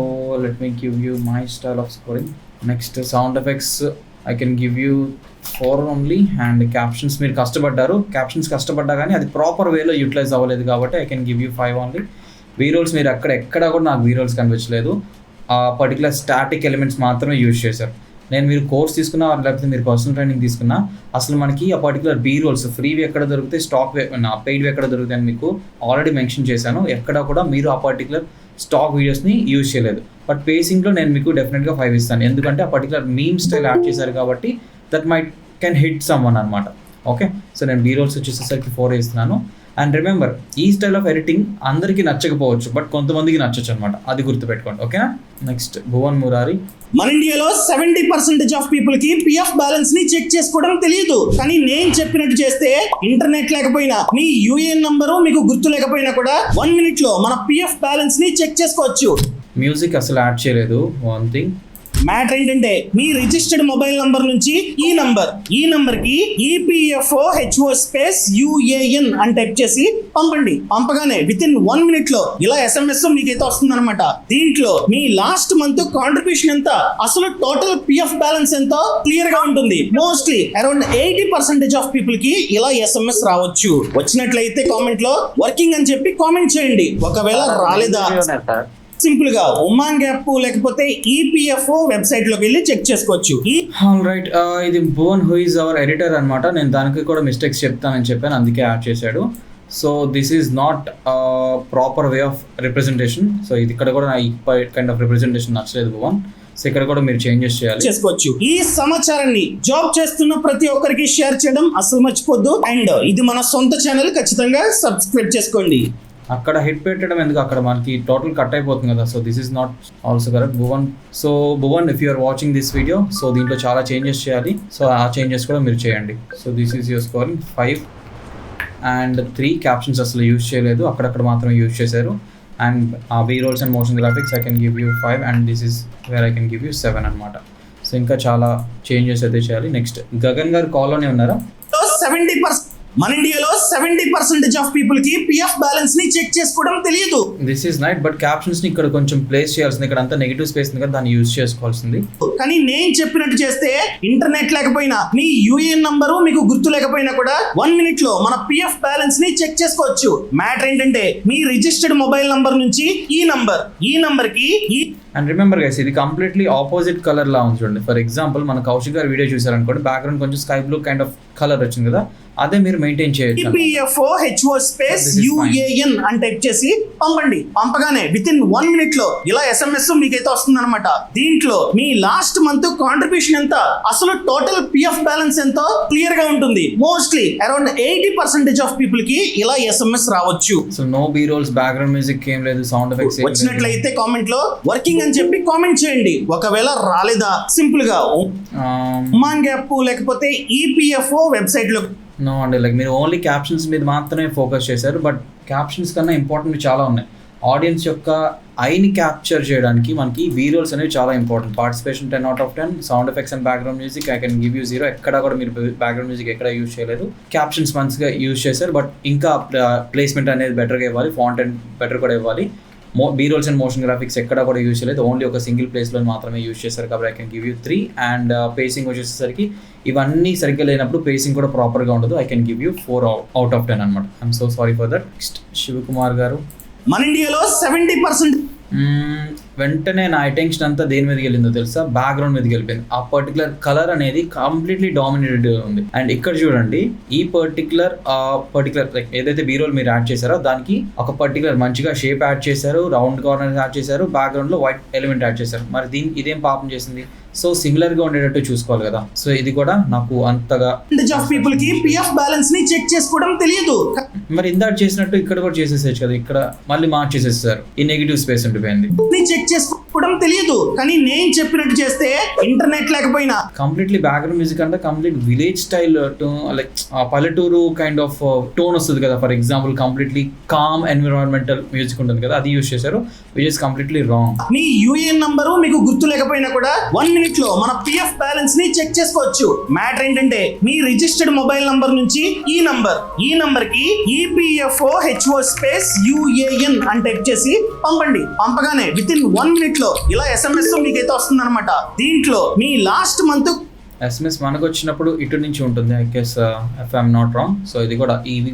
let me give you my style of scoring. Next sound effects I can give you 4 only. And captions మీరు కష్టపడ్డా కానీ అది ప్రాపర్ వేలో యూటిలైజ్ అవ్వలేదు కాబట్టి I can give you 5 only. B rolls మీరు ఎక్కడ కూడా నాకు వీరోల్స్ కనిపించలేదు, ఆ పర్టికులర్ స్టాటిక్ ఎలిమెంట్స్ మాత్రమే యూజ్ చేశారు. మీరు కోర్స్ తీసుకున్నా లేకపోతే మీరు పర్సనల్ ట్రైనింగ్ తీసుకున్నా అసలు మనకి ఆ పర్టికులర్ బీ రోల్స్ ఫ్రీవి ఎక్కడ దొరుకుతాయి, స్టాక్ పెయిడ్వి ఎక్కడ దొరుకుతాయి అని మీకు ఆల్రెడీ మెన్షన్ చేశాను. ఎక్కడ కూడా మీరు ఆ పర్టికులర్ స్టాక్ వీడియోస్ని యూజ్ చేయలేదు. బట్ పేసింగ్లో నేను మీకు డెఫినెట్గా 5 ఇస్తాను, ఎందుకంటే ఆ పర్టికులర్ మీమ్ స్టైల్ యాడ్ చేశారు కాబట్టి that might can hit some one అనమాట. ఓకే, సో నేను బీ రోల్స్ వచ్చేసరికి 4 ఇస్తున్నాను. అండ్ రిమెంబర్, ఈ స్టైల్ ఆఫ్ ఎడిటింగ్ అందరికీ నచ్చకపోవచ్చు, బట్ కొంతమందికి నచ్చచ్చు అనమాట, అది గుర్తుపెట్టుకోండి. ఓకేనా? నెక్స్ట్ భువన్ మురారి. మన ఇండియాలో 70% ఆఫ్ పీపుల్ కి పిఎఫ్ బ్యాలెన్స్ ని చెక్ చేసుకోవడం తెలియదు. కానీ నేను చెప్పినట్టు చేస్తే ఇంటర్నెట్ లేకపోయినా మీ యూఏఎన్ నంబరు మీకు గుర్తు లేకపోయినా కూడా 1 minute లో మన పిఎఫ్ బ్యాలెన్స్ ని చెక్ చేసుకోవచ్చు. మ్యూజిక్ అసలు యాడ్ చేయలేదు. వన్ థింగ్ మ్యాటర్ ఏంటంటే మీ రిజిస్టర్డ్ మొబైల్ నంబర్ నుంచి ఈ నంబర్కి ఈపీఎఫ్ఓ హెచ్ఓ స్పేస్ యుఏఎన్ అని టైప్ చేసి పంపండి. పంపగానే విత్ ఇన్ 1 minute లో ఇలా ఎస్ఎంఎస్ మీకైతే వస్తుంది అనమాట. దీంట్లో మీ లాస్ట్ మంత్ కాంట్రిబ్యూషన్ ఎంత, అసలు టోటల్ పిఎఫ్ బ్యాలెన్స్ ఎంతో క్లియర్ గా ఉంటుంది. మోస్ట్లీ అరౌండ్ 80% ఆఫ్ పీపుల్ కి ఇలా ఎస్ఎంఎస్ రావచ్చు. వచ్చినట్లయితే కామెంట్ లో వర్కింగ్ అని చెప్పి కామెంట్ చేయండి. ఒకవేళ రాలేదా సింపుల్ గా ఉమాంగ్ యాప్ లేకపోతే ఈపీఎఫ్ఓ వెబ్సైట్ లోకి వెళ్ళి చెక్ చేసుకోవచ్చు. ఆల్ రైట్, ఇది Bhuvan who is our editor అనమాట. నేను దానికి కూడా మిస్టేక్స్ చెప్తానని చెప్పాను, అందుకే యాడ్ చేశాడు. So this is not proper way of representation. So ఇది ఇక్కడ కూడా ఈ కైండ్ ఆఫ్ రిప్రజెంటేషన్ నచ్చలేదు భువన్. సో ఇక్కడ కూడా మీరు చేంజెస్ చేయాలి. చేసుకోవచ్చు. ఈ సమాచారాన్ని జాబ్ చేస్తున్న ప్రతి ఒక్కరికి షేర్ చేయడం అసలు మర్చిపోద్దు. అండ్ ఇది మన సొంత ఛానల్, ఖచ్చితంగా సబ్స్క్రైబ్ చేసుకోండి. అక్కడ హిట్ పెట్టడం ఎందుకు, అక్కడ మనకి టోటల్ కట్ అయిపోతుంది కదా. So this is not also correct Bhuvan. So Bhuvan, if you are watching this video, so దీంట్లో చాలా చేంజెస్ చేయాలి. సో ఆ చేంజెస్ కూడా మీరు చేయండి. So this is your scoring 5 and 3. Captions అసలు యూజ్ చేయలేదు, అక్కడక్కడ మాత్రం యూజ్ చేశారు. And B rolls and motion graphics I can give you 5 and this is where I can give you 7 అనమాట. సో ఇంకా చాలా చేంజెస్ అయితే చేయాలి. నెక్స్ట్ గగన్ గారు కాల్లోనే ఉన్నారా? 70% మన ఇండియాలో 70% ఆఫ్ పీపుల్ కి పిఎఫ్ బ్యాలెన్స్ ని చెక్ చేసుకోవడం తెలియదు. This is night, but captions ని ఇక్కడ కొంచెం ప్లేస్ చేయాల్సింది. ఇక్కడ అంతా నెగిటివ్ స్పేస్ ఉంది కదా, దాన్ని యూజ్ చేసుకోవాల్సింది. కానీ నేను చెప్పినట్టు చేస్తే ఇంటర్నెట్ లేకపోయినా మీ యూఏఎన్ నంబరు మీకు గుర్తు లేకపోయినా కూడా 1 minute లో మన పిఎఫ్ బ్యాలెన్స్ ని చెక్ చేసుకోవచ్చు. మ్యాటర్ ఏంటంటే మీ రిజిస్టర్డ్ మొబైల్ నంబర్ నుంచి ఈ నంబర్కి అండ్ రిమెంబర్ గైస్, ఇది కంప్లీట్లీ ఆపోజిట్ కలర్ లా ఉంది చూడండి. ఫర్ ఎగ్జాంపుల్ మన కౌశిక్ గారు వీడియో చూసారనుకోండి, బ్యాక్గ్రౌండ్ కొంచెం sky blue kind of colour వచ్చింది కదా, అదే మీరు మెయింటైన్ చేయొచ్చు. EPFO HO UAN అని టైప్ చేసి పంపండి. పంపగానే విత్ ఇన్ 1 minute లో ఇలా SMS మీకైతే వస్తుంది అనమాట. దీంట్లో మీ లాస్ట్ మంత్ కాంట్రిబ్యూషన్ ఎంత, అసలు టోటల్ PF బ్యాలెన్స్ ఎంతో క్లియర్ గా ఉంటుంది. మోస్ట్లీ అరౌండ్ 80% ఆఫ్ పీపుల్ కి ఇలా SMS రావచ్చు. So no B rolls, background music ఏం లేదు, సౌండ్ ఎఫెక్ట్స్ వచ్చినట్లయితే కామెంట్ లో వర్కింగ్ అని చెప్పి కామెంట్ చేయండి. ఒకవేళ రాలేదా సింపుల్ గా ఉమాంగ్ యాప్ లేకపోతే EPFO వెబ్సైట్ లో నో అండి, లైక్ మీరు ఓన్లీ క్యాప్షన్స్ మీద మాత్రమే ఫోకస్ చేశారు. బట్ క్యాప్షన్స్ కన్నా ఇంపార్టెంట్ చాలా ఉన్నాయి. ఆడియన్స్ యొక్క ఐని క్యాప్చర్ చేయడానికి మనకి వీరోల్స్ అనేవి చాలా important. Participation 10 out of 10, sound effects and background music I can give you 0. ఎక్కడ కూడా మీరు బ్యాక్గ్రౌండ్ మ్యూజిక్ ఎక్కడ యూజ్ చేయలేదు. క్యాప్షన్స్ మంచిగా యూజ్ చేశారు, బట్ ఇంకా ప్లేస్మెంట్ అనేది బెటర్గా ఇవ్వాలి, ఫాంట్ అండ్ బెటర్ కూడా ఇవ్వాలి. బీరోల్స్ అండ్ మోషన్ గ్రాఫిక్స్ ఎక్కడ కూడా యూజ్ చేయలేదు, ఓన్లీ ఒక సింగిల్ ప్లేస్లో మాత్రమే యూజ్ చేశారు కాబట్టి I can give you 3. And pacing వచ్చేసరికి ఇవన్నీ సరిగ్గా లేనప్పుడు పేసింగ్ కూడా ప్రాపర్గా ఉండదు, I can give you 4 out of 10 అనమాట. I'm so sorry for that. Next Shivakumar garu, మన ఇండియాలో 70% వెంటనే నా అటెన్షన్ అంతా దేని మీదకి వెళ్ళిందో తెలుసా? బ్యాక్గ్రౌండ్ మీదకి వెళ్ళిపోయింది. ఆ పర్టికులర్ కలర్ అనేది కంప్లీట్లీ డామినేటెడ్ ఉంది. అండ్ ఇక్కడ చూడండి, ఈ పర్టికులర్ లైక్ ఏదైతే బీరోల్ మీరు యాడ్ చేశారో దానికి ఒక పర్టికులర్ మంచిగా షేప్ యాడ్ చేశారు, రౌండ్ కార్నర్ యాడ్ చేశారు, బ్యాక్గ్రౌండ్ లో వైట్ ఎలిమెంట్ యాడ్ చేశారు. మరి ఇదేం పాపం చేసింది? సో సిమిలర్ గా ఉండేటట్టు చూసుకోవాలి కదా. సో ఇది కూడా నాకు అంతగా ఆఫ్ పీపుల్ కి PF బ్యాలెన్స్ ని చెక్ చేసుకోవడం తెలియదు. మరి ఇందాక చేసినట్టు ఇక్కడ కూడా చేసేసేచ్చు కదా, ఇక్కడ మళ్ళీ మార్చేసేసారు, ఈ నెగిటివ్ స్పేస్ ఉండిపోయింది. చెక్ చేసుకోవడం తెలియదు, కానీ నేను చెప్పినట్టు చేస్తే ఇంటర్నెట్ లేకపోయినా కంప్లీట్లీ బ్యాక్గ్రౌండ్ మ్యూజిక్ అంటే కంప్లీట్ విలేజ్ స్టైల్ లైక్ పల్లెటూరు కైండ్ ఆఫ్ టోన్ వస్తుంది కదా. For example completely calm environmental music ఉంటుంది కదా, అది యూజ్ చేశారు, విచ్ ఇస్ కంప్లీట్లీ రాంగ్. మీ యూఏఎన్ నంబరు మీకు గుర్తు లేకపోయినా కూడా 1 minute లో మన PF బ్యాలెన్స్ ని చెక్ చేసుకోవచ్చు. మ్యాటర్ ఏంటంటే మీ రిజిస్టర్డ్ మొబైల్ నంబర్ నుంచి ఈ నంబర్ కి EPFO HO UAN అని టైప్ చేసి పంపండి. పంపగానే విత్ ఇన్ 1 minute లో ఇలా SMS మీకైతే వస్తుంది అనమాట. దీంట్లో మీ లాస్ట్ మంత్ SMS మనకు వచ్చినప్పుడు ఇటు నుంచి ఉంటుంది, I guess if I'm not wrong. So ఇవి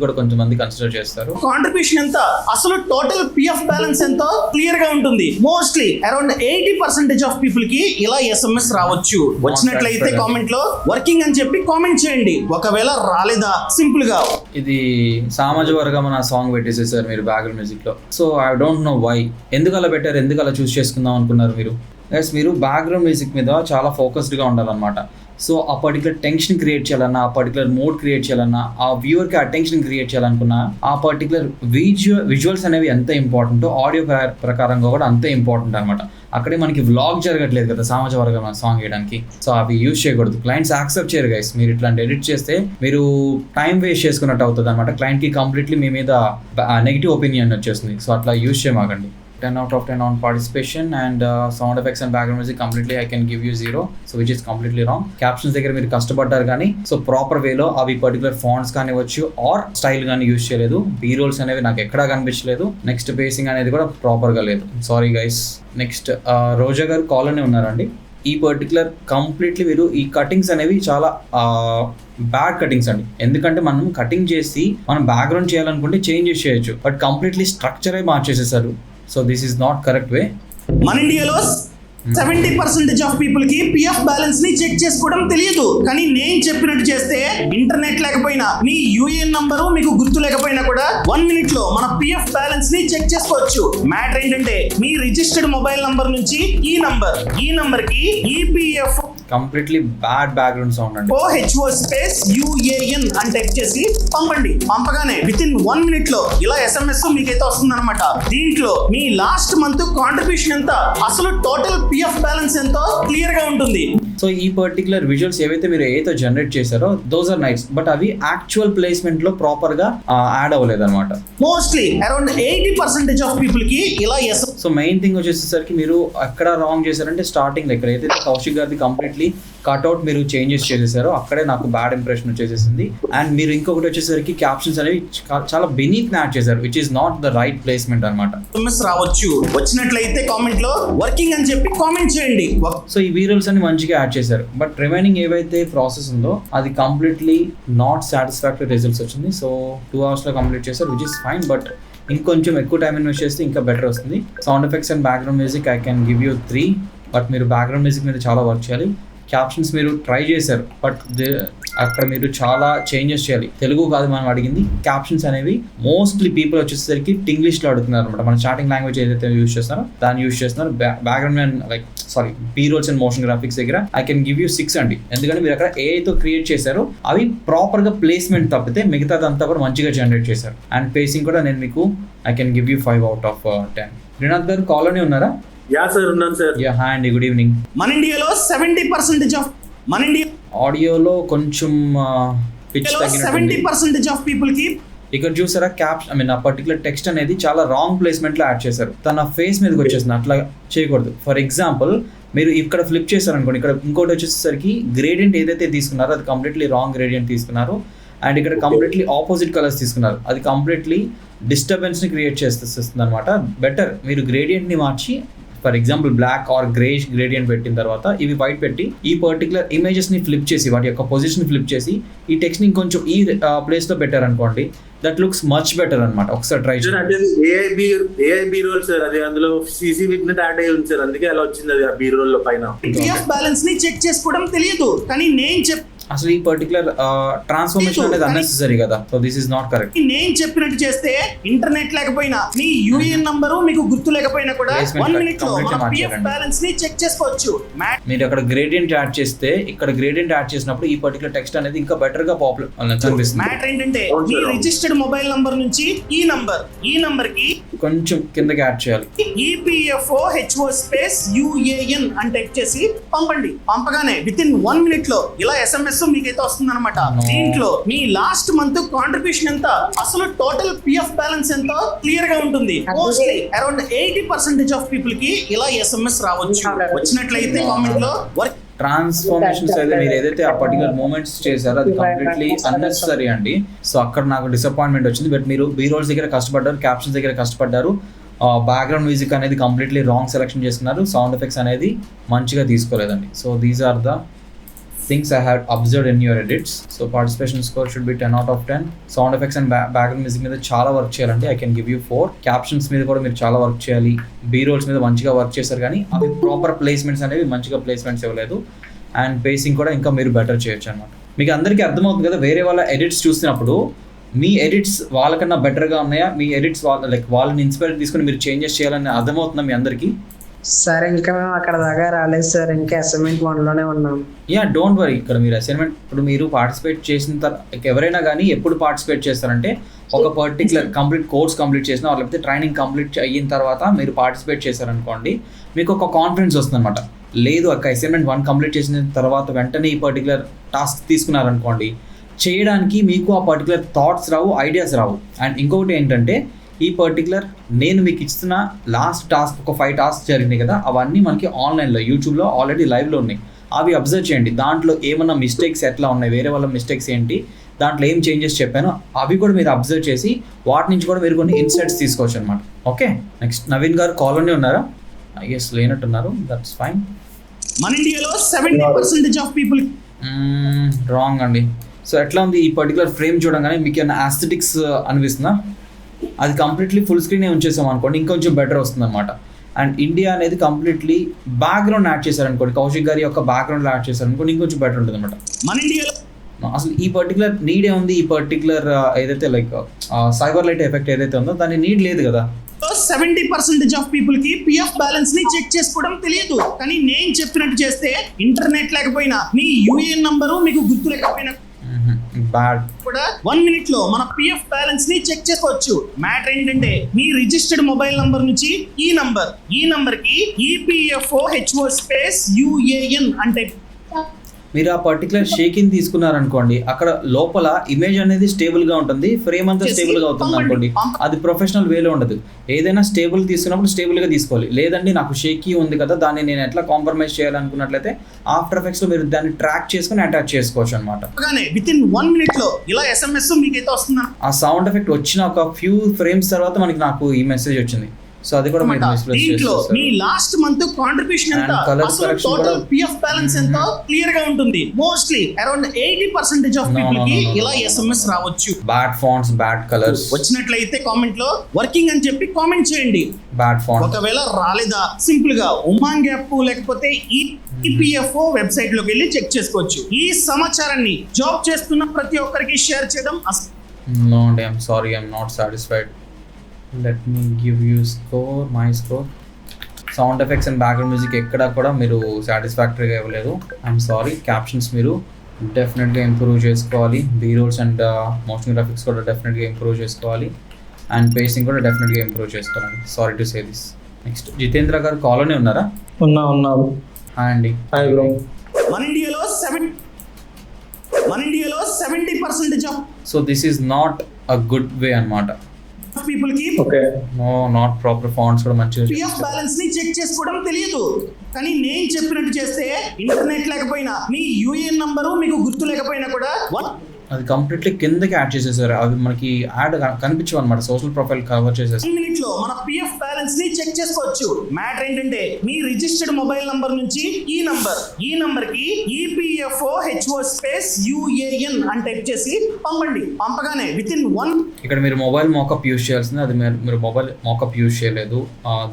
కూడా కొంచెం మంది కన్సిడర్ చేస్తారు. కాంట్రిబ్యూషన్ ఎంత, అసలు టోటల్ PF బ్యాలెన్స్ ఎంతో క్లియర్ గా ఉంటుంది. మోస్ట్లీ అరౌండ్ 80% ఆఫ్ పీపుల్ కి ఇలా SMS రావచ్చు. వచ్చినట్లయితే కామెంట్ లో వర్కింగ్ అని చెప్పి కామెంట్ చేయండి. ఒకవేళ రాలేదా సింపుల్ గా ఇది సామాజ వర్గం అన్న సాంగ్ పెట్టేసేసారు మీరు బ్యాక్గ్రౌండ్ మ్యూజిక్ లో. So I don't know why, ఎందుకు అలా పెట్టారు, ఎందుకు అలా చూస్ చేసుకుందాం అనుకున్నారు మీరు? గైస్, మీరు బ్యాక్గ్రౌండ్ మ్యూజిక్ మీద చాలా ఫోకస్డ్గా ఉండాలన్నమాట. సో ఆ పర్టికులర్ టెన్షన్ క్రియేట్ చేయాలన్నా, ఆ పర్టికులర్ మూడ్ క్రియేట్ చేయాలన్నా, ఆ వ్యూవర్కి అటెన్షన్ క్రియేట్ చేయాలనుకున్నా, ఆ పర్టికులర్ విజువల్స్ అనేవి ఎంత ఇంపార్టెంటో ఆడియో ప్రకారంగా కూడా అంతే ఇంపార్టెంట్ అనమాట. అక్కడే మనకి వ్లాగ్ జరగట్లేదు కదా సమాజ వర్గం సాంగ్ వేయడానికి. సో అవి యూజ్ చేయకూడదు, క్లయింట్స్ యాక్సెప్ట్ చేయరు గైస్. మీరు ఇట్లాంటి ఎడిట్ చేస్తే మీరు టైం వేస్ట్ చేసుకున్నట్టు అవుతుంది అనమాట. క్లయింట్కి కంప్లీట్లీ మీ మీద నెగిటివ్ ఒపీనియన్ వచ్చేస్తుంది. సో అట్లా యూజ్ చేయమాకండి. 10 out of 10 on participation and sound effects and background music completely I can give you 0, so which is completely wrong. Captions దగ్గర మీరు కష్టపడ్డారు కానీ సో ప్రాపర్ వేలో అవి పర్టికులర్ ఫాంట్స్ కానివచ్చు ఆర్ స్టైల్ కానీ యూజ్ చేయలేదు. బీ రోల్స్ అనేవి నాకు ఎక్కడా కనిపించలేదు. నెక్స్ట్ బేసింగ్ అనేది కూడా ప్రాపర్గా లేదు. Sorry guys. నెక్స్ట్ రోజా గారు కాల్లోనే ఉన్నారండి. ఈ పర్టికులర్ కంప్లీట్లీ మీరు ఈ కటింగ్స్ అనేవి చాలా బ్యాడ్ కటింగ్స్ అండి. ఎందుకంటే మనం కటింగ్ చేసి మనం బ్యాక్గ్రౌండ్ చేయాలనుకుంటే చేంజెస్ చేయొచ్చు, బట్ కంప్లీట్లీ స్ట్రక్చరే మార్చేసేసారు. So this is not correct way. మన ఇండియాలో 70% ఆఫ్ పీపుల్ కి PF బ్యాలెన్స్ ని చెక్ చేసుకోవడం తెలియదు, కానీ నేను చెప్పినట్టు చేస్తే ఇంటర్నెట్ లేకపోయినా మీ యూఏఎన్ నంబరు మీకు గుర్తు లేకపోయినా కూడా 1 minute లో మన PF బ్యాలెన్స్ ని చెక్ చేసుకోవచ్చు. మ్యాటర్ ఏంటంటే మీ రిజిస్టర్డ్ మొబైల్ నంబర్ నుంచి ఈ నంబర్ కి EPFO completely bad background sound అండి. HO UAN అని టైప్ చేసి పంపండి. పంపగానే విత్ ఇన్ 1 minute లో ఇలా SMS మీకైతే వస్తుంది అనమాట. దీంట్లో మీ లాస్ట్ మంత్ కాంట్రిబ్యూషన్ ఎంత, అసలు టోటల్ PF బ్యాలెన్స్ ఎంతో క్లియర్ గా ఉంటుంది. సో ఈ పర్టికులర్ విజువల్స్ ఏవైతే మీరు ఏతో జనరేట్ చేశారో దోస్ ఆర్ నైస్, బట్ అవి యాక్చువల్ ప్లేస్మెంట్ లో ప్రాపర్ గా యాడ్ అవ్వలేదు అనమాట. మోస్ట్లీ అరౌండ్ 80% ఆఫ్ పీపుల్ కి ఇలా సో మెయిన్ థింగ్ వచ్చేసరికి మీరు ఎక్కడ రాంగ్ చేశారంటే స్టార్టింగ్ ఇక్కడ ఏదైతే కౌశిక్ గారిది కంప్లీట్లీ కట్అవుట్ మీరు చేంజెస్ చేసేసారో అక్కడే నాకు బ్యాడ్ ఇంప్రెషన్ వచ్చేసేసింది. అండ్ మీరు ఇంకొకటి వచ్చేసరికి క్యాప్షన్స్ అనేవి చాలా బెనీత్ యాడ్ చేశారు, which is not the right placement అనమాట. రావచ్చు. వచ్చినట్లయితే కామెంట్ లో వర్కింగ్ అని చెప్పి కామెంట్ చేయండి. సో ఈ వీరల్స్ అన్ని మంచిగా యాడ్ చేశారు, బట్ రిమైనింగ్ ఏవైతే ప్రాసెస్ ఉందో అది కంప్లీట్లీ నాట్ సాటిస్ఫాక్టరీ రిజల్ట్స్ వచ్చింది. సో 2 hours లో కంప్లీట్ చేశారు, విచ్ ఇస్ ఫైన్, బట్ ఇంకొంచెం ఎక్కువ టైం ఇన్వెస్ట్ చేస్తే ఇంకా బెటర్ వస్తుంది. Sound effects and background music I can give you 3, but మీరు బ్యాక్గ్రౌండ్ మ్యూజిక్ మీద చాలా వర్క్ చేయాలి. క్యాప్షన్స్ మీరు ట్రై చేశారు, బట్ అక్కడ మీరు చాలా చేంజెస్ చేయాలి. తెలుగు కాదు మనం అడిగింది, క్యాప్షన్స్ అనేవి మోస్ట్లీ పీపుల్ వచ్చేసరికి ఇంగ్లీష్లో అడుగుతున్నారు అనమాట. మన స్టార్టింగ్ లాంగ్వేజ్ ఏదైతే యూస్ చేస్తున్నారో దాన్ని యూస్ చేస్తున్నారు. Background and B rolls and motion graphics దగ్గర ఐ కెన్ గివ్ యూ 6 అండి. ఎందుకంటే మీరు అక్కడ ఏఐతో క్రియేట్ చేశారో అవి ప్రాపర్గా ప్లేస్మెంట్ తప్పితే మిగతాదంతా కూడా మంచిగా జనరేట్ చేశారు. అండ్ పేసింగ్ కూడా నేను మీకు I can give you 5 out of 10. Srinath గారు కాల్లోనే ఉన్నారా? యా సార్, ఉన్నాను సార్. యా, హాయ్ అండి, గుడ్ ఈవినింగ్. మన ఇండియాలో 70% ఆఫ్ ఆడియోలో కొంచెం పిచ్ 70% ఆఫ్ పీపుల్ కి ఇక్కడ చూసారా ఆ పర్టికులర్ టెక్స్ట్ అనేది చాలా రాంగ్ ప్లేస్మెంట్ లో యాడ్ చేశారు. తన ఫేస్ మీదకి వచ్చేసింది, అట్లా చేయకూడదు. ఫర్ ఎగ్జాంపుల్ మీరు ఇక్కడ ఫ్లిప్ చేశారు అనుకోండి, ఇక్కడ ఇంకోటి వచ్చేసరికి గ్రేడియంట్ ఏదైతే తీసుకున్నారో అది కంప్లీట్లీ రాంగ్ గ్రేడియంట్ తీసుకున్నారు. అండ్ ఇక్కడ కంప్లీట్లీ ఆపోజిట్ కలర్స్ తీసుకున్నారు, అది కంప్లీట్లీ డిస్టర్బెన్స్ని క్రియేట్ చేస్తుంది అనమాట. బెటర్ మీరు గ్రేడియంట్ని మార్చి for example black or greyish gradient పెట్టిన తర్వాత ఇవి వైట్ పెట్టి ఈ పర్టికులర్ ఇమేజెస్ని ఫ్లిప్ చేసి వాటి యొక్క పొజిషన్ ఫ్లిప్ చేసి ఈ టెక్స్ట్ని ఇంకొంచెం ఈ ప్లేస్లో పెట్టారనుకోండి, దట్ లుక్స్ మచ్ బెటర్ అనమాట. ఒకసారి ట్రై చేయండి. ఏఐ బీ రోల్ సార్, అది అందులో సీసీ విగ్నెట్ యాడ్ అయ్యి ఉంది సార్, అందుకే అలా వచ్చింది అది ఆ బీ రోల్ లో పైన. పిఎఫ్ బ్యాలెన్స్ ని చెక్ చేసుకోవడం తెలియదు, కానీ నేను అసలు ఈ పర్టికులర్ ట్రాన్స్ఫర్మేషన్ అనేది అన్నెసెసరీ కదా, so this is not correct. నేను చెప్పినట్టు చేస్తే ఇంటర్నెట్ లేకపోయినా మీ యూఏఎన్ నంబరు మీకు గుర్తు లేకపోయినా కూడా Placement 1 minute లో completely మన పిఎఫ్ మార్చేయండి. బ్యాలెన్స్ ని చెక్ చేసుకోవచ్చు. మీరు అక్కడ గ్రేడియంట్ యాడ్ చేస్తే ఇక్కడ గ్రేడియంట్ యాడ్ చేసినప్పుడు ఈ పర్టికులర్ టెక్స్ట్ అనేది ఇంకా బెటర్ గా పాపులర్ కనిపిస్తుంది. మ్యాటర్ ఏంటంటే అవును మీ సార్. రిజిస్టర్డ్ మొబైల్ నంబర్ నుంచి ఈ నంబర్ కి కొంచెం కిందకి యాడ్ చేయాలి. ఈపీఎఫ్ఓ హెచ్ఓ స్పేస్ యుఏఎన్ అని టైప్ చేసి పంపండి. పంపగానే విత్ ఇన్ 1 minute లో ఇలా ఎస్ఎంఎస్ మీకైతే వస్తుంది అనమాట. దీంట్లో మీ లాస్ట్ మంత్ కాంట్రిబ్యూషన్ ఎంత, అసలు టోటల్ పిఎఫ్ బ్యాలెన్స్ ఎంత క్లియర్ గా ఉంటుంది. మోస్ట్లీ అరౌండ్ 80% ఆఫ్ పీపుల్ కి ఇలా ఎస్ఎంఎస్ రావచ్చు. వచ్చినట్లయితే కామెంట్ లో వర్క్ ట్రాన్స్ఫర్మేషన్స్ అయితే మీరు ఏదైతే ఆ పర్టికులర్ మూమెంట్స్ చేశారో అది కంప్లీట్లీ అన్నెసరీ అండి. సో అక్కడ నాకు డిసప్పాయింట్మెంట్ వచ్చింది. బట్ మీరు బీ రోల్స్ దగ్గర కష్టపడ్డారు, క్యాప్షన్స్ దగ్గర కష్టపడ్డారు, బ్యాక్గ్రౌండ్ మ్యూజిక్ అనేది కంప్లీట్లీ రాంగ్ సెలెక్షన్ చేసుకున్నారు, సౌండ్ ఎఫెక్ట్స్ అనేది మంచిగా తీసుకోలేదండి. So these are the things I had observed in your edits. So participation score should be 10 out of 10. Sound effects and background music మీద చాలా work చేయాలండి. I can give you 4. Captions మీద కూడా మీరు చాలా వర్క్ చేయాలి. బీ రోల్స్ మీద మంచిగా వర్క్ చేశారు, కానీ అవి ప్రాపర్ ప్లేస్మెంట్స్ అనేవి మంచిగా ప్లేస్మెంట్స్ ఇవ్వలేదు. అండ్ పేసింగ్ కూడా ఇంకా మీరు బెటర్ చేయొచ్చు అనమాట. మీకు అందరికీ అర్థమవుతుంది కదా, వేరే వాళ్ళ ఎడిట్స్ చూసినప్పుడు మీ ఎడిట్స్ వాళ్ళకన్నా బెటర్గా ఉన్నాయా, మీ ఎడిట్స్ వాళ్ళని ఇన్స్పైర్ తీసుకుని మీరు చేంజెస్ చేయాలని అర్థమవుతుందా మీ అందరికీ? సార్ ఇంకా మేము అక్కడ దాకా రాలేదు సార్, ఇంకా అసైన్మెంట్ 1 లోనే ఉన్నాం. Yeah, don't worry. ఇక్కడ మీరు అసైన్మెంట్ ఇప్పుడు మీరు పార్టిసిపేట్ చేసిన తర్వాత ఎవరైనా కానీ ఎప్పుడు పార్టిసిపేట్ చేస్తారంటే ఒక పర్టికులర్ కంప్లీట్ కోర్స్ కంప్లీట్ చేసిన లేకపోతే ట్రైనింగ్ కంప్లీట్ అయిన తర్వాత మీరు పార్టిసిపేట్ చేశారనుకోండి, మీకు ఒక కాన్ఫిడెన్స్ వస్తుంది అనమాట. లేదు అక్క అసైన్మెంట్ 1 కంప్లీట్ చేసిన తర్వాత వెంటనే ఈ పర్టికులర్ టాస్క్ తీసుకున్నారనుకోండి, చేయడానికి మీకు ఆ particular thoughts Rao, ideas Rao. And ఇంకొకటి ఏంటంటే ఈ పర్టికులర్ నేను మీకు ఇస్తున్న లాస్ట్ టాస్క్ ఒక 5 టాస్క్ జరిగినాయి కదా, అవన్నీ మనకి ఆన్లైన్లో యూట్యూబ్లో ఆల్రెడీ లైవ్లో ఉన్నాయి. అవి అబ్జర్వ్ చేయండి. దాంట్లో ఏమన్నా మిస్టేక్స్ ఎట్లా ఉన్నాయి, వేరే వాళ్ళ మిస్టేక్స్ ఏంటి, దాంట్లో ఏం చేంజెస్ చెప్పానో అవి కూడా మీరు అబ్జర్వ్ చేసి వాటి నుంచి కూడా మీరు కొన్ని ఇన్సైట్స్ తీసుకోవచ్చు అనమాట. ఓకే, నెక్స్ట్ నవీన్ గారు కాల్లోనే ఉన్నారా? ఎస్, లేనట్టున్నారు, దట్స్ ఫైన్. మన ఇండియాలో 70% ఆఫ్ పీపుల్ రాంగ్ అండి. సో ఎట్లా ఉంది ఈ పర్టికులర్ ఫ్రేమ్ చూడగానే మీకు ఏమైనా ఆస్థెటిక్స్ అనిపిస్తుందా? అది కంప్లీట్లీ ఫుల్ స్క్రీనే ఉంచేసాం అనుకోండి, ఇంకొంచెం బెటర్ వస్తుంది అనమాట. అండ్ ఇండియా అనేది కంప్లీట్లీ బ్యాక్గ్రౌండ్ యాడ్ చేశారనుకోండి, కౌశిక్ గారి యొక్క బ్యాక్గ్రౌండ్ యాడ్ చేశారనుకోండి, ఇంకొంచెం బెటర్ ఉంటుంది అనమాట. మన ఇండియాలో అసలు ఈ పర్టికులర్ నీడే ఉంది, ఈ పర్టికులర్ ఏదైతే లైక్ సైబర్ లైట్ ఎఫెక్ట్ ఏదైతే ఉందో దాని నీడ్ లేదు కదా. 70% ఆఫ్ పీపుల్ కి పిఎఫ్ బ్యాలెన్స్ ని చెక్ చేసుకోవడం తెలియదు, కానీ నేను చెప్పినట్టు చేస్తే ఇంటర్నెట్ లేకపోయినా మీ యూఏఎన్ నంబరు మీకు గుర్తు లేకపోయినా బ్యాడ్ కూడా 1 minute లో మన పిఎఫ్ బ్యాలెన్స్ ని చెక్ చేసుకోవచ్చు. మ్యాటర్ ఏంటంటే మీ రిజిస్టర్డ్ మొబైల్ నంబర్ నుంచి ఈ నంబర్ కి ఈపీఎఫ్ఓ హెచ్ఓ స్పేస్ యుఏఎన్ అంటే మీరు ఆ పర్టికులర్ షేకింగ్ తీసుకున్నారనుకోండి, అక్కడ లోపల ఇమేజ్ అనేది స్టేబుల్ గా ఉంటుంది, ఫ్రేమ్ అంతా స్టేబుల్ గా అవుతుంది అనుకోండి, అది ప్రొఫెషనల్ వేలో ఉండదు. ఏదైనా స్టేబుల్ తీసుకున్నప్పుడు స్టేబుల్ గా తీసుకోవాలి. లేదండి నాకు షేకీ ఉంది కదా, దాన్ని నేను ఎట్లా కాంప్రమైజ్ చేయాలనుకున్నట్లయితే ఆఫ్టర్ ఎఫెక్ట్స్ లో మీరు దాన్ని ట్రాక్ చేసుకుని అటాచ్ చేసుకోవచ్చు అనమాట. విత్ ఇన్ 1 minute లో ఇలా ఎస్ఎంఎస్ మీకైతే వస్తుంది. ఆ సౌండ్ ఎఫెక్ట్ వచ్చిన ఒక ఫ్యూ ఫ్రేమ్స్ తర్వాత నాకు ఈ మెసేజ్ వచ్చింది. సో అది కూడా మీరు misplace దీంట్లో చేసేస్తారు. మీ లాస్ట్ మంత్ కాంట్రిబ్యూషన్ ఎంత, And colour అసలు correction టోటల్ కూడా- పిఎఫ్ బ్యాలెన్స్ ఎంత క్లియర్ గా ఉంటుంది. Mostly around 80% of No, people కి no, no, no, ఇలా no. ఎస్ఎంఎస్ రావచ్చు. బ్యాడ్ ఫాంట్స్, బ్యాడ్ కలర్స్, వచ్చినట్లయితే కామెంట్ లో వర్కింగ్ అని చెప్పి కామెంట్ చేయండి. Bad font. ఒకవేళ రాలేదా సింపుల్ గా ఉమాంగ్ యాప్ లేకపోతే ఈపీఎఫ్ఓ వెబ్సైట్ లోకి వెళ్ళి చెక్ చేసుకోవచ్చు. ఈ సమాచారాన్ని జాబ్ చేస్తున్న ప్రతి ఒక్కరికి షేర్ చేయడం No, I'm sorry, I'm not satisfied. Let me give you score, my score. Sound effects and background music ఎక్కడ కూడా మీరు సాటిస్ఫాక్టరీగా ఇవ్వలేదు. I'm sorry. క్యాప్షన్స్ మీరు డెఫినెట్గా ఇంప్రూవ్ చేసుకోవాలి. బీరోల్స్ అండ్ మోషన్ గ్రాఫిక్స్ కూడా డెఫినెట్గా ఇంప్రూవ్ చేసుకోవాలి. అండ్ పేసింగ్ కూడా డెఫినెట్గా ఇంప్రూవ్ చేసుకోవాలి. Sorry to say this. Next Jitendra garu కాల్లోనే ఉన్నారా? ఉన్నారు. హాయ్ అండి. Hi bro. మన ఇండియాలో 70% of so this is not a good way అన్నమాట. పీపుల్ కి okay. No, not proper fonts కూడా మంచిగా. పిఎఫ్ బ్యాలెన్స్ ని చెక్ చేసుకోవడం తెలియదు, కానీ నేను చెప్పినట్టు చేస్తే ఇంటర్నెట్ లేకపోయినా మీ యూఏఎన్ నంబరు మీకు గుర్తు లేకపోయినా కూడా అది కంప్లీట్లీ కిందకి యాడ్ చేసేసారు. అవి మనకి యాడ్ కనిపించవు అనమాట. సోషల్ ప్రొఫైల్ కవర్ చేసేసారు. 1 మినిట్ లో మన పిఎఫ్ బ్యాలెన్స్ ని చెక్ చేసుకోవచ్చు. మ్యాటర్ ఏంటంటే మీ రిజిస్టర్డ్ మొబైల్ నంబర్ నుంచి ఈ నంబర్ కి ఈపీఎఫ్ఓ హెచ్ఓ స్పేస్ యుఏఎన్ అని టైప్ చేసి పంపండి. పంపగానే విత్ ఇన్ 1 ఇక్కడ మీరు మొబైల్ మోకప్ యూజ్ చేయాల్సింది. అది మీరు మొబైల్ మోకప్ యూజ్ చేయలేదు.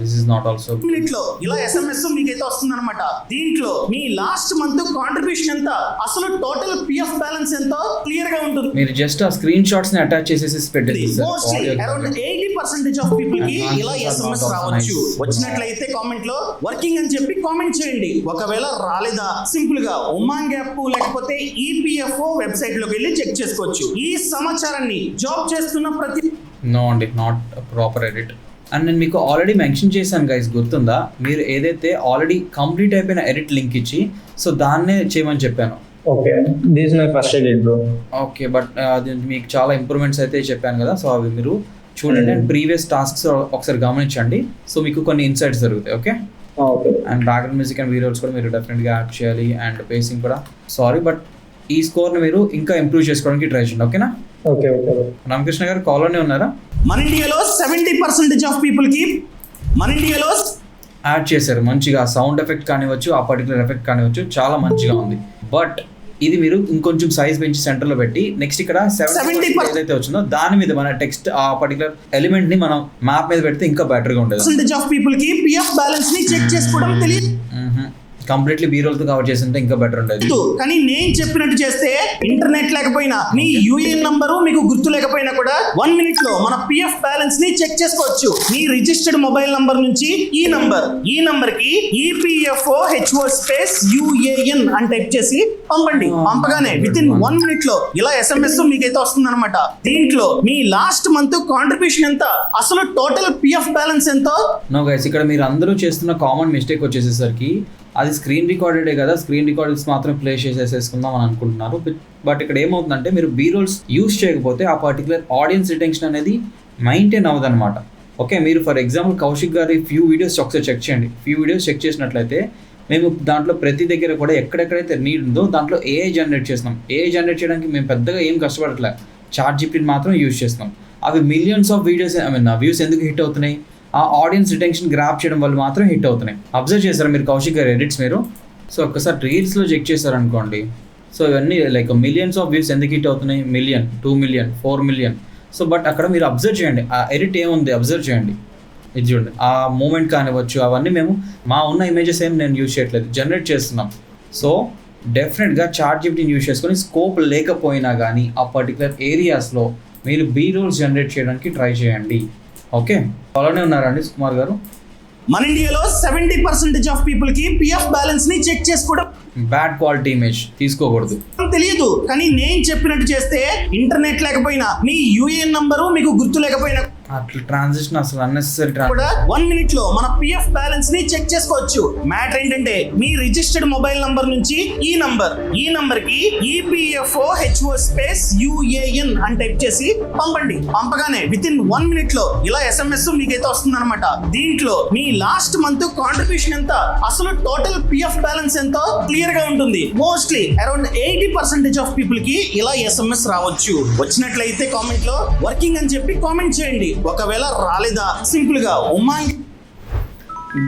This is not also. Minute లో ఇలా ఎస్ఎంఎస్ మీకైతే వస్తుంది అనమాట. దీంట్లో మీ లాస్ట్ మంత్ కాంట్రిబ్యూషన్ ఎంత, అసలు టోటల్ పిఎఫ్ బ్యాలెన్స్ ఎంతో క్లియర్ గా ఉంటుంది. మీరు జస్ట్ ఆ స్క్రీన్ షాట్స్ ని అటాచ్ చేసేసి పెట్టేసి మోస్ట్లీ అరౌండ్ 80% ఆఫ్ పీపుల్ కి ఇలా ఎస్ఎంఎస్ రావచ్చు. వచ్చినట్లయితే కామెంట్ లో వర్కింగ్ అని చెప్పి కామెంట్ చేయండి. ఒకవేళ రాలేదా సింపుల్ గా ఉమాంగ్ యాప్ లేకపోతే ఈపీఎఫ్ఓ వెబ్సైట్ లోకి వెళ్ళి చెక్ చేసుకోవచ్చు. ఈ సమాచారాన్ని జాబ్ చేస్తున్న ప్రతి నో అండి, నాట్ ప్రాపర్ ఎడిట్. అండ్ నేను మీకు ఆల్రెడీ మెన్షన్ చేశాను గైస్, గుర్తుందా? మీరు ఏదైతే ఆల్రెడీ కంప్లీట్ అయిపోయిన ఎడిట్ లింక్ ఇచ్చి సో దాన్నే చేయమని చెప్పాను. Okay. This my first edit bro. Okay, but అది మీకు చాలా ఇంప్రూవ్మెంట్స్ అయితే చెప్పాను కదా. సో అవి మీరు చూడండి అండ్ ప్రీవియస్ టాస్క్స్ ఒకసారి గమనించండి. సో మీకు కొన్ని ఇన్సైట్స్ జరుగుతాయి. Okay. Okay. And background music and videos కూడా మీరు డెఫినెట్గా యాడ్ చేయాలి. అండ్ పేసింగ్ కూడా. సారీ, బట్ ఈ స్కోర్ని మీరు ఇంకా ఇంప్రూవ్ చేసుకోవడానికి ట్రై చేయండి. ఓకేనా? ఓకే. ఓకే. రామకృష్ణ గారు కాల్లోనే ఉన్నారా? మన ఇండియాలో 70% ఆఫ్ పీపుల్ కి మన ఇండియాలో యాడ్ చేశారు మంచిగా. సౌండ్ ఎఫెక్ట్ కానివచ్చు, ఆ పర్టికులర్ ఎఫెక్ట్ కానివచ్చు, చాలా మంచిగా ఉంది. బట్ ఇది మీరు ఇంకొంచెం సైజ్ పెంచి సెంటర్లో పెట్టి నెక్స్ట్ ఇక్కడ 70% ఏదైతే వచ్చిందో దాని మీద మన టెక్స్ట్ ఆ పర్టికులర్ ఎలిమెంట్ ని మనం మ్యాప్ మీద పెడితే ఇంకా బెటర్గా ఉండేది. ఆఫ్ పీపుల్ కి పిఎఫ్ బ్యాలెన్స్ ని చెక్ చేసుకోవడం తెలియదు, కంప్లీట్లీ బీరోల్తో కవర్ చేస్తుంటే ఇంకా బెటర్ ఉండేది. కానీ నేను చెప్పినట్టు చేస్తే ఇంటర్నెట్ లేకపోయినా మీ యూఏఎన్ నంబరు మీకు గుర్తు లేకపోయినా కూడా 1 మినిట్ లో మన పిఎఫ్ బ్యాలెన్స్ ని చెక్ చేసుకోవచ్చు. మీ రిజిస్టర్డ్ మొబైల్ నంబర్ నుంచి ఈ నంబర్ కి ఈపీఎఫ్ఓ హెచ్ఓ స్పేస్ యుఏఎన్ అని టైప్ చేసి పంపండి. పంపగానే విత్ ఇన్ 1 మినిట్ లో ఇలా ఎస్ఎంఎస్ మీకైతే వస్తుంది అనమాట. దీంట్లో మీ లాస్ట్ మంత్ కాంట్రిబ్యూషన్ ఎంత, అసలు టోటల్ పిఎఫ్ బ్యాలెన్స్ ఎంతో. నో గైస్, ఇక్కడ మీరు అందరూ చేస్తున్న కామన్ మిస్టేక్ వచ్చేసేసరికి అది స్క్రీన్ రికార్డెడే కదా, స్క్రీన్ రికార్డర్స్ మాత్రం ప్లే చేసేసుకుందాం అని అనుకుంటున్నారు. బట్ ఇక్కడ ఏమవుతుందంటే మీరు బీరోల్స్ యూజ్ చేయకపోతే ఆ పర్టికులర్ ఆడియన్స్ రిటెన్షన్ అనేది మెయింటైన్ అవ్వదు అనమాట. ఓకే, మీరు ఫర్ ఎగ్జాంపుల్ కౌశిక్ గారి ఫ్యూ వీడియోస్ ఒకసారి చెక్ చేయండి. ఫ్యూ వీడియోస్ చెక్ చేసినట్లయితే మేము దాంట్లో ప్రతి దగ్గర కూడా ఎక్కడెక్కడైతే నీడ్ ఉందో దాంట్లో ఏఐ జనరేట్ చేస్తున్నాం. ఏఐ జనరేట్ చేయడానికి మేము పెద్దగా ఏం కష్టపడట్లేదు, చాట్ జీపీటీని మాత్రం యూజ్ చేస్తున్నాం. అవి మిలియన్స్ ఆఫ్ వీడియోస్ వ్యూస్ ఎందుకు హిట్ అవుతున్నాయి? ఆ ఆడియన్స్ రిటెన్షన్ గ్రాప్ చేయడం వల్ల మాత్రం హిట్ అవుతున్నాయి. అబ్జర్వ్ చేశారా మీరు కౌశిక్ గారి ఎడిట్స్ మీరు? సో ఒక్కసారి రీల్స్లో చెక్ చేశారనుకోండి, సో ఇవన్నీ లైక్ మిలియన్స్ ఆఫ్ వ్యూస్ ఎందుకు హిట్ అవుతున్నాయి? 1 million, 2 million, 4 million. So but అక్కడ మీరు అబ్జర్వ్ చేయండి, ఆ ఎడిట్ ఏముంది అబ్జర్వ్ చేయండి. ఇది చూడండి, ఆ మూమెంట్ కానివ్వచ్చు, అవన్నీ మేము మా ఉన్న ఇమేజెస్ ఏం నేను యూజ్ చేయట్లేదు, జనరేట్ చేస్తున్నాం. సో డెఫినెట్గా చాట్ జీపీటీని యూజ్ చేసుకొని స్కోప్ లేకపోయినా కానీ ఆ పర్టికులర్ ఏరియాస్లో మీరు బీ రోల్స్ జనరేట్ చేయడానికి ట్రై చేయండి. ఓకే, అలానే ఉన్నారండి సుకుమార్ గారు? మన ఇండియాలో 70% ఆఫ్ పీపుల్ కి పిఎఫ్ బ్యాలెన్స్ ని చెక్ చేసుకోవడం బ్యాడ్ క్వాలిటీ ఇమేజ్ తీసుకోకూడదు తెలియదు, కానీ నేను చెప్పినట్టు చేస్తే ఇంటర్నెట్ లేకపోయినా మీ యూఏఎన్ నంబరు మీకు గుర్తు లేకపోయినా అట్లా ట్రాన్సిషన్ అసలు అన్నెసరీ కూడా 1 మినిట్ లో మన పిఎఫ్ బ్యాలెన్స్ ని చెక్ చేసుకోవచ్చు. మ్యాటర్ ఏంటంటే మీ రిజిస్టర్డ్ మొబైల్ నంబర్ నుంచి ఈ నంబర్ కి ఈపీఎఫ్ఓ హెచ్ఓ స్పేస్ యుఏఎన్ అని టైప్ చేసి పంపండి. పంపగానే విత్ ఇన్ 1 మినిట్ లో ఇలా ఎస్ఎంఎస్ మీకైతే వస్తుంది అనమాట. దీంట్లో మీ లాస్ట్ మంత్ కాంట్రిబ్యూషన్ ఎంత, అసలు టోటల్ పిఎఫ్ బ్యాలెన్స్ ఎంతో క్లియర్ గా ఉంటుంది. మోస్ట్లీ అరౌండ్ 80% ఆఫ్ పీపుల్ కి ఇలా ఎస్ఎంఎస్ రావచ్చు. వచ్చినట్లయితే కామెంట్ లో వర్కింగ్ అని చెప్పి కామెంట్ చేయండి. ఒకవేళ రాలేదా సింపుల్ గా ఉమాంగ్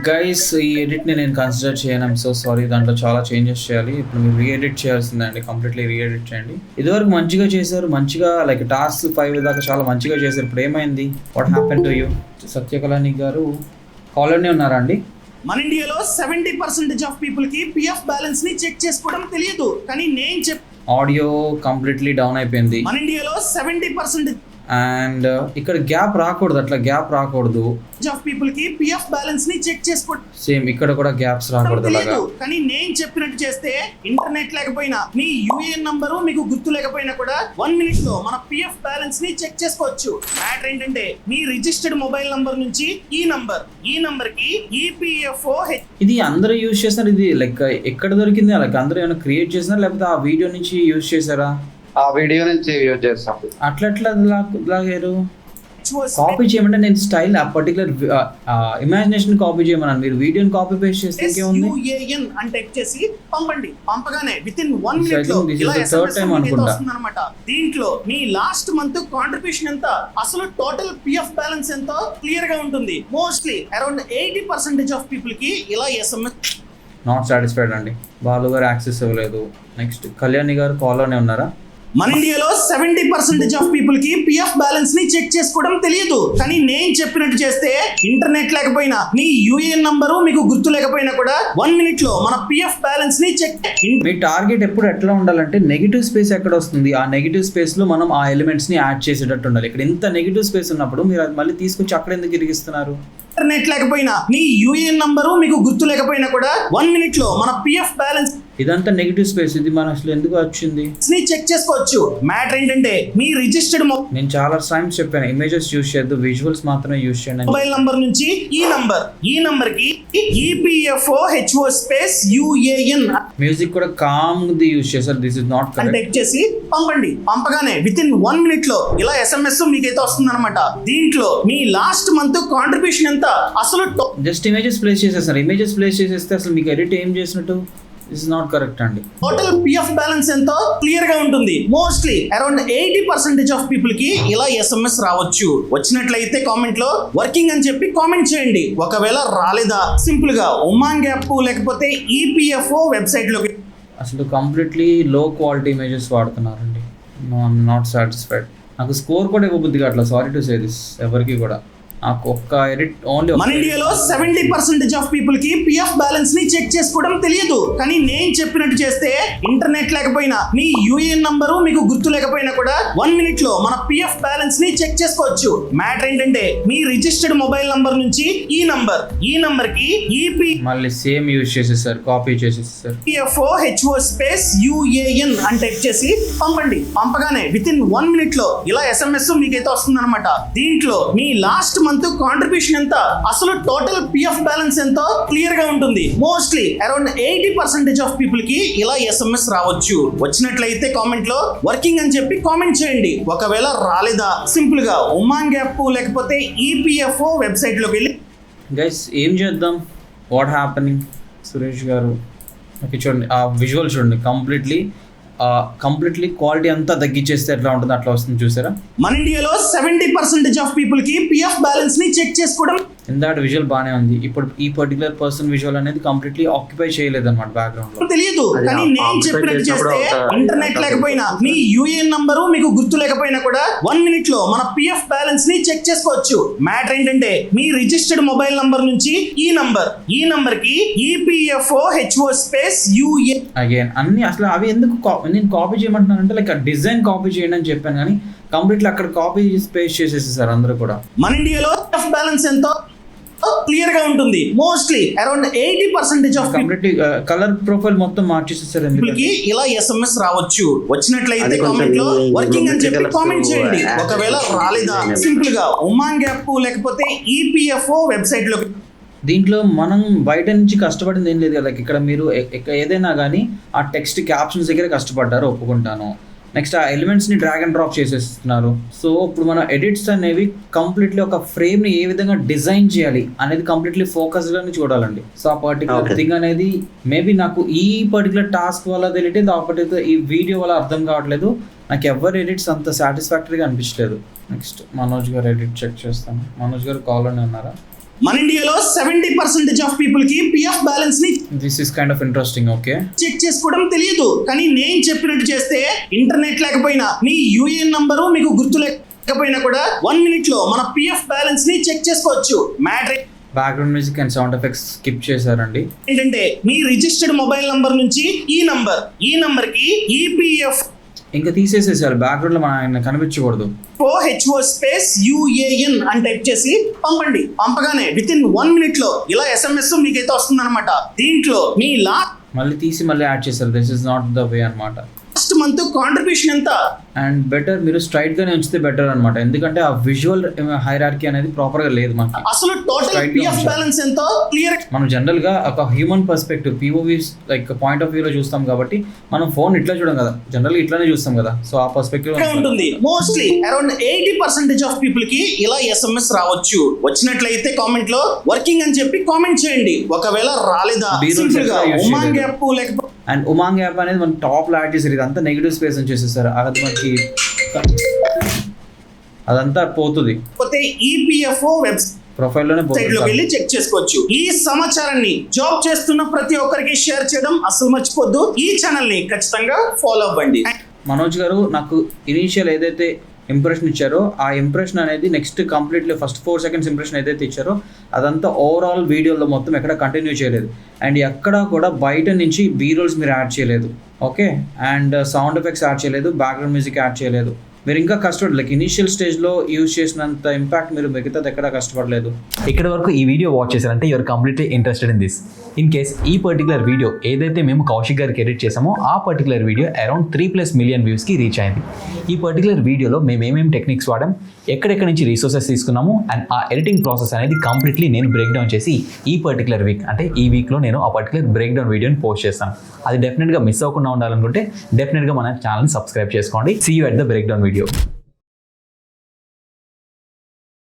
గైస్ ఈ ఎడిట్ని నేను కన్సిడర్ చేయను, ఐమ్ సో సారీ. దాంట్లో చాలా చేంజెస్ చేయాలి. ఇప్పుడు మీరు రీఎడిట్ చేయాల్సిందండి, కంప్లీట్లీ రీఎడిట్ చేయండి. ఇదివరకు మంచిగా చేశారు, మంచిగా లైక్ టాస్క్ 5 దాకా చాలా మంచిగా చేశారు. ఇప్పుడు ఏమైంది? What happen to you? Satyakalani గారు కాలనీ ఉన్నారా అండి? మన ఇండియాలో 70% ఆఫ్ పీపుల్ కి పిఎఫ్ బ్యాలెన్స్ ని చెక్ చేసుకోవడం తెలియదు. కానీ నేను ఆడియో కంప్లీట్లీ డౌన్ అయిపోయింది. మన ఇండియాలో 70% అండ్ ఇక్కడ గ్యాప్ రాకూడదు, అట్లా గ్యాప్ రాకూడదు. ఆఫ్ పీపుల్ కి పిఎఫ్ బ్యాలెన్స్ ని చెక్ చేసుకోవడం సేమ్ ఇక్కడ కూడా గ్యాప్స్ రాకూడదు అలాగా. తెలియదు. కానీ నేను చెప్పినట్టు చేస్తే ఇంటర్నెట్ లేకపోయినా మీ యూఏఎన్ నంబరు మీకు గుర్తు లేకపోయినా కూడా 1 minute లో మన పిఎఫ్ బ్యాలెన్స్ ని చెక్ చేసుకోవచ్చు. మ్యాటర్ ఏంటంటే మీ రిజిస్టర్డ్ మొబైల్ నంబర్ నుంచి ఈ నంబర్ కి ఈపీఎఫ్ఓ ఇది అందరూ యూజ్ చేస్తున్నారు. ఇది లైక్ ఎక్కడ దొరికింది? లైక్ అందరూ ఏమైనా క్రియేట్ చేసినారా లేకపోతే ఆ వీడియో నుంచి యూజ్ చేశారా? ఆ వీడియో నుంచి యూజ్ చేస్తాం. అట్లా లాగారు. కాపీ చేయమంటే నేను స్టైల్ ఆ పర్టికులర్ ఇమాజినేషన్ కాపీ చేయమన్నాను. మీరు వీడియోని కాపీ పేస్ట్ చేస్తే ఇంకేముంది? యూఏఎన్ అని టైప్ చేసి పంపండి. పంపగానే విత్ ఇన్ 1 I minute లో think this is ఇలా the third SMS time మీకు అనుకుంటా. వస్తుందన్నమాట. దీంట్లో మీ లాస్ట్ మంత్ కాంట్రిబ్యూషన్ ఎంత, అసలు టోటల్ పిఎఫ్ బ్యాలెన్స్ ఎంతో క్లియర్ గా ఉంటుంది. మోస్ట్లీ అరౌండ్ 80% ఆఫ్ పీపుల్ కి ఇలా SMS నాట్ సాటిస్ఫైడ్ అండి. బాలు గారు యాక్సెస్ ఇవ్వలేదు. నెక్స్ట్ కళ్యాణి గారు కాల్లోనే ఉన్నారా? మన ఇండియాలో 70% ఆఫ్ పీపుల్ కి పిఎఫ్ బ్యాలెన్స్ ని చెక్ చేసుకోవడం తెలియదు. కానీ నేను చెప్పినట్టు చేస్తే ఇంటర్నెట్ లేకపోయినా మీ యూఏఎన్ నంబరు మీకు గుర్తు లేకపోయినా కూడా 1 minute లో మన పిఎఫ్ బ్యాలెన్స్ ని చెక్. మీ టార్గెట్ ఎప్పుడు ఎట్లా ఉండాలంటే నెగిటివ్ స్పేస్ ఎక్కడ వస్తుంది, ఆ నెగిటివ్ స్పేస్ లో మనం ఆ ఎలిమెంట్స్ ని యాడ్ చేసేటట్టు ఉండాలి. ఇక్కడ ఇంత నెగిటివ్ స్పేస్ ఉన్నప్పుడు మీరు అది మళ్ళీ తీసుకొచ్చి అక్కడ ఎందుకు తిరిగిస్తున్నారు? ఇంటర్నెట్ లేకపోయినా మీ యూఏఎన్ నంబరు మీకు గుర్తు లేకపోయినా కూడా 1 minute లో మన పిఎఫ్ బ్యాలెన్స్ ఇదంతా నెగిటివ్ స్పేస్, ఇది మన అసలు ఎందుకు వచ్చింది? ని చెక్ చేసుకోవచ్చు. మ్యాటర్ ఏంటంటే మీ రిజిస్టర్డ్ నేను చాలా టైమ్స్ చెప్పాను, ఇమేజెస్ యూజ్ చేయొద్దు, విజువల్స్ మాత్రమే యూజ్ చేయండి. మొబైల్ నంబర్ నుంచి ఈ నంబర్ కి EPFO HO space UAN music కూడా కామ్ ది యూజ్ చేశారు. దిస్ ఇస్ నాట్ అని కరెక్ట్. టైప్ చేసి పంపండి. పంపగానే విత్ ఇన్ 1 minute లో ఇలా SMS మీకైతే వస్తుందన్నమాట. దీంట్లో మీ లాస్ట్ మంత్ కాంట్రిబ్యూషన్ ఎంత, అసలు జస్ట్ ఇమేజెస్ ప్లేస్ చేసేస్తారు. ఇమేజెస్ ప్లేస్ చేసేస్తే అసలు మీకు ఎడిట్ ఏం చేసినట్టు? దిస్ ఇస్ నాట్ కరెక్ట్ అండి. టోటల్ పిఎఫ్ బ్యాలెన్స్ ఎంతో క్లియర్ గా ఉంటుంది. మోస్ట్లీ అరౌండ్ 80% ఆఫ్ పీపుల్ కి ఇలా SMS రావచ్చు. వచ్చినట్లయితే కామెంట్ లో వర్కింగ్ అని చెప్పి కామెంట్ చేయండి. ఒకవేళ రాలేదా సింపుల్ గా ఉమాంగ్ యాప్ లేకపోతే ఈపీఎఫ్ఓ వెబ్సైట్ లోకి అసలు కంప్లీట్లీ లో క్వాలిటీ ఇమేజెస్ వాడుతున్నారండి. No I'm not satisfied. నాకు స్కోర్ కూడా ఇవ్వబుద్ది కావట్లేదు. Sorry to say this. ఎవరికి కూడా నాకు ఒక్క ఎడిట్ ఓన్లీ. మన ఇండియాలో 70% ఆఫ్ పీపుల్ కి పిఎఫ్ బ్యాలెన్స్ ని చెక్ చేసుకోవడం తెలియదు. కానీ నేను చెప్పినట్టు చేస్తే ఇంటర్నెట్ లేకపోయినా మీ యూఏఎన్ నంబరు మీకు గుర్తు లేకపోయినా కూడా 1 minute లో మన పిఎఫ్ బ్యాలెన్స్ ని చెక్ చేసుకోవచ్చు. మ్యాటర్ ఏంటంటే మీ రిజిస్టర్డ్ మొబైల్ నంబర్ నుంచి ఈ నంబర్ కి మళ్ళీ సేమ్ యూజ్ చేసేసారు, కాపీ చేసేసారు. ఈపీఎఫ్ఓ హెచ్ఓ స్పేస్ యూఏఎన్ అని టైప్ చేసి పంపండి. పంపగానే విత్ ఇన్ 1 minute లో ఇలా SMS మీకైతే వస్తుందన్నమాట. దీంట్లో మీ లాస్ట్ మంత్ కాంట్రిబ్యూషన్ ఎంత, అసలు టోటల్ పిఎఫ్ బ్యాలెన్స్ ఎంతో క్లియర్ గా ఉంటుంది. మోస్ట్లీ అరౌండ్ 80% ఆఫ్ పీపుల్ కి ఇలా SMS రావచ్చు. వచ్చినట్లయితే కామెంట్ లో వర్కింగ్ అని చెప్పి కామెంట్ చేయండి. ఒకవేళ రాలేదా సింపుల్ గా ఉమాంగ్ యాప్ లేకపోతే ఈపీఎఫ్ఓ వెబ్సైట్ లోకి వెళ్ళి గైస్ ఏం చేద్దాం? What happening? సురేష్ గారు ఓకే చూడండి, ఆ విజువల్ చూడండి. కంప్లీట్లీ క్వాలిటీ అంతా తగ్గించేస్తే ఎట్లా ఉంటుంది అట్లా వస్తుంది చూసారా? మన ఇండియాలో 70% ఆఫ్ పీపుల్ కి పిఎఫ్ బ్యాలెన్స్ ని చెక్ చేసుకోవడం ఇందాక విజువల్ బాగానే ఉంది. ఇప్పుడు ఈ పర్టికులర్ పర్సన్ విజువల్ అనేది కంప్లీట్లీ ఆక్యుపై చేయలేదు అనమాట బ్యాక్గ్రౌండ్ లో. తెలియదు. కానీ నేను చెప్పినట్టు చేస్తే ఇంటర్నెట్ లేకపోయినా మీ యూఏఎన్ నంబరు మీకు గుర్తు లేకపోయినా కూడా 1 minute లో మన పిఎఫ్ బ్యాలెన్స్ ని చెక్ చేసుకోవచ్చు. మ్యాటర్ ఏంటంటే మీ రిజిస్టర్డ్ మొబైల్ నంబర్ నుంచి ఈ నంబర్ కి EPFO HO space UA again అన్ని అసలు అవి ఎందుకు నేను కాపీ చేయమంటున్నాను అంటే లైక్ డిజైన్ కాపీ చేయండి అని చెప్పాను, కానీ కంప్లీట్లీ అక్కడ కాపీ పేస్ట్ చేసేసారు అందరూ కూడా. మన ఇండియాలో పిఎఫ్ బ్యాలెన్స్ ఎంతో క్లియర్ గా ఉంటుంది. Mostly around 80% of completely colour profile మొత్తం మార్చేసేసారు. కి ఇలా SMS రావచ్చు. వచ్చినట్లయితే కామెంట్ లో వర్కింగ్ అని చెప్పి కామెంట్ చేయండి. ఒకవేళ రాలేదా సింపుల్ గా ఉమాంగ్ యాప్ లేకపోతే ఈపీఎఫ్ఓ వెబ్సైట్ లోకి. దీంట్లో మనం బయట నుంచి కష్టపడింది ఏం లేదు కదా. ఇక్కడ మీరు ఏదైనా కానీ ఆ టెక్స్ట్ క్యాప్షన్స్ దగ్గర కష్టపడ్డారు, ఒప్పుకుంటాను. నెక్స్ట్ ఆ ఎలిమెంట్స్ని డ్రాగ్ అండ్ డ్రాప్ చేసేస్తున్నారు. సో ఇప్పుడు మన ఎడిట్స్ అనేవి కంప్లీట్లీ ఒక ఫ్రేమ్ని ఏ విధంగా డిజైన్ చేయాలి అనేది కంప్లీట్లీ ఫోకస్డ్గానే చూడాలండి. సో ఆ పర్టికులర్ థింగ్ అనేది మేబీ నాకు ఈ పర్టికులర్ టాస్క్ వల్ల తెలియట్లేదు, ఆ పర్టికులర్ ఈ వీడియో వల్ల అర్థం కావట్లేదు. నాకు ఎవరి ఎడిట్స్ అంత సాటిస్ఫాక్టరీగా అనిపించలేదు. నెక్స్ట్ మనోజ్ గారు ఎడిట్ చెక్ చేస్తాను. మనోజ్ గారు కాల్లోనే ఉన్నారా? మన ఇండియాలో 70% ఆఫ్ పీపుల్ కి పిఎఫ్ బ్యాలెన్స్ ని this is kind of interesting. Okay, check చేసుకోవడం తెలియదు, కానీ నేను చెప్పినట్టు చేస్తే ఇంటర్నెట్ లేకపోయినా మీ యూఏఎన్ నంబరు మీకు గుర్తు లేకపోయినా కూడా 1 minute లో మన పిఎఫ్ బ్యాలెన్స్ ని చెక్ చేసుకోవచ్చు. Matter background music and sound effects skip చేశారండి. ఏంటంటే మీ రిజిస్టర్డ్ మొబైల్ నంబర్ నుంచి ఈ నంబర్ కి ఈపీఎఫ్ ఇంకా తీసేసేసారు, బ్యాక్గ్రౌండ్ లో మన ఆయన కనిపించకూడదు. హెచ్ఓ స్పేస్ యుఏఎన్ అని టైప్ చేసి పంపండి. పంపగానే విత్ ఇన్ 1 minute లో ఇలా SMS మీకైతే వస్తుంది అనమాట. దీంట్లో మీ మళ్ళీ తీసి మళ్ళీ యాడ్ చేశారు. This is not the way అన్నమాట. లాస్ట్ మంత్ కాంట్రిబ్యూషన్ ఎంత అండ్ బెటర్ మీరు స్ట్రైట్ గానే ఉంచితే బెటర్ అన్నమాట, ఎందుకంటే ఆ విజువల్ హైరార్కీ అనేది ప్రాపర్ గా లేదు మనకి. అసలు టోటల్ పిఎఫ్ బ్యాలెన్స్ ఎంతో క్లియర్. మనం జనరల్ గా ఒక human perspective POV like point of view లో చూస్తాం కాబట్టి మనం ఫోన్ ఇట్లా చూడం కదా, జనరల్ ఇట్లానే చూస్తాం కదా. సో ఆ పర్స్పెక్టివ్ ఉంటుంది. మోస్ట్లీ అరౌండ్ 80% ఆఫ్ పీపుల్ కి ఇలా SMS రావచ్చు. వచ్చినట్లయితే కామెంట్ లో వర్కింగ్ అని చెప్పి కామెంట్ చేయండి. ఒకవేళ రాలేదా సింపుల్ గా ఉమాంగ్ యాప్ లేకపోతే అండ్ ఉమాంగ్ యాప్ అనేది మనం టాప్ లో యాడ్ చేసారు. ఇదంతా నెగిటివ్ స్పేస్ అని చేసేసారు, అది మనకి అదంతా పోతుంది. ఈపీఎఫ్ఓ వెబ్సైట్ ప్రొఫైల్లోనే లోకి వెళ్ళి చెక్ చేసుకోవచ్చు. ఈ సమాచారాన్ని జాబ్ చేస్తున్న ప్రతి ఒక్కరికి షేర్ చేయడం అసలు మర్చిపోద్దు. ఈ ఛానల్ ని ఖచ్చితంగా ఫాలో అవ్వండి. మనోజ్ గారు నాకు ఇనీషియల్ ఏదైతే ఇంప్రెషన్ ఇచ్చారో ఆ ఇంప్రెషన్ అనేది next completely first 4 seconds impression ఏదైతే ఇచ్చారో అదంతా ఓవరాల్ వీడియోలో మొత్తం ఎక్కడ కంటిన్యూ చేయలేదు. అండ్ ఎక్కడా కూడా బయట నుంచి బీరోల్స్ మీరు యాడ్ చేయలేదు. Okay, and sound effects add చేయలేదు, బ్యాక్గ్రౌండ్ మ్యూజిక్ యాడ్ చేయలేదు. మీరు ఇంకా కష్టపడలేదు. లైక్ ఇనీషియల్ స్టేజ్లో యూజ్ చేసినంత ఇంపాక్ట్ మీరు మిగతాది ఎక్కడా కష్టపడలేదు. ఇక్కడ వరకు ఈ వీడియో వాచ్ చేశారంటే you're completely interested in this. In case ఈ పర్టికులర్ వీడియో ఏదైతే మేము కౌశిక్ గారికి ఎడిట్ చేసామో ఆ పర్టికులర్ వీడియో అరౌండ్ 3+ million వ్యూస్కి రీచ్ అయింది. ఈ పర్టికులర్ వీడియోలో మేము ఏమేమి టెక్నిక్స్ వాడాం, ఎక్కడెక్కడ నుంచి రీసోర్సెస్ తీసుకున్నాము, అండ్ ఆ ఎడిటింగ్ ప్రాసెస్ అనేది కంప్లీట్లీ నేను బ్రేక్ డౌన్ చేసి ఈ పర్టికులర్ వీక్ అంటే ఈ వీక్లో నేను ఆ పర్టికులర్ బ్రేక్ డౌన్ వీడియోని పోస్ట్ చేస్తాను. అది డెఫినెట్గా మిస్ అవ్వకుండా ఉండాలనుకుంటే డెఫినెట్గా మన ఛానల్ని సబ్స్క్రైబ్ చేసుకోండి. See you at the breakdown video.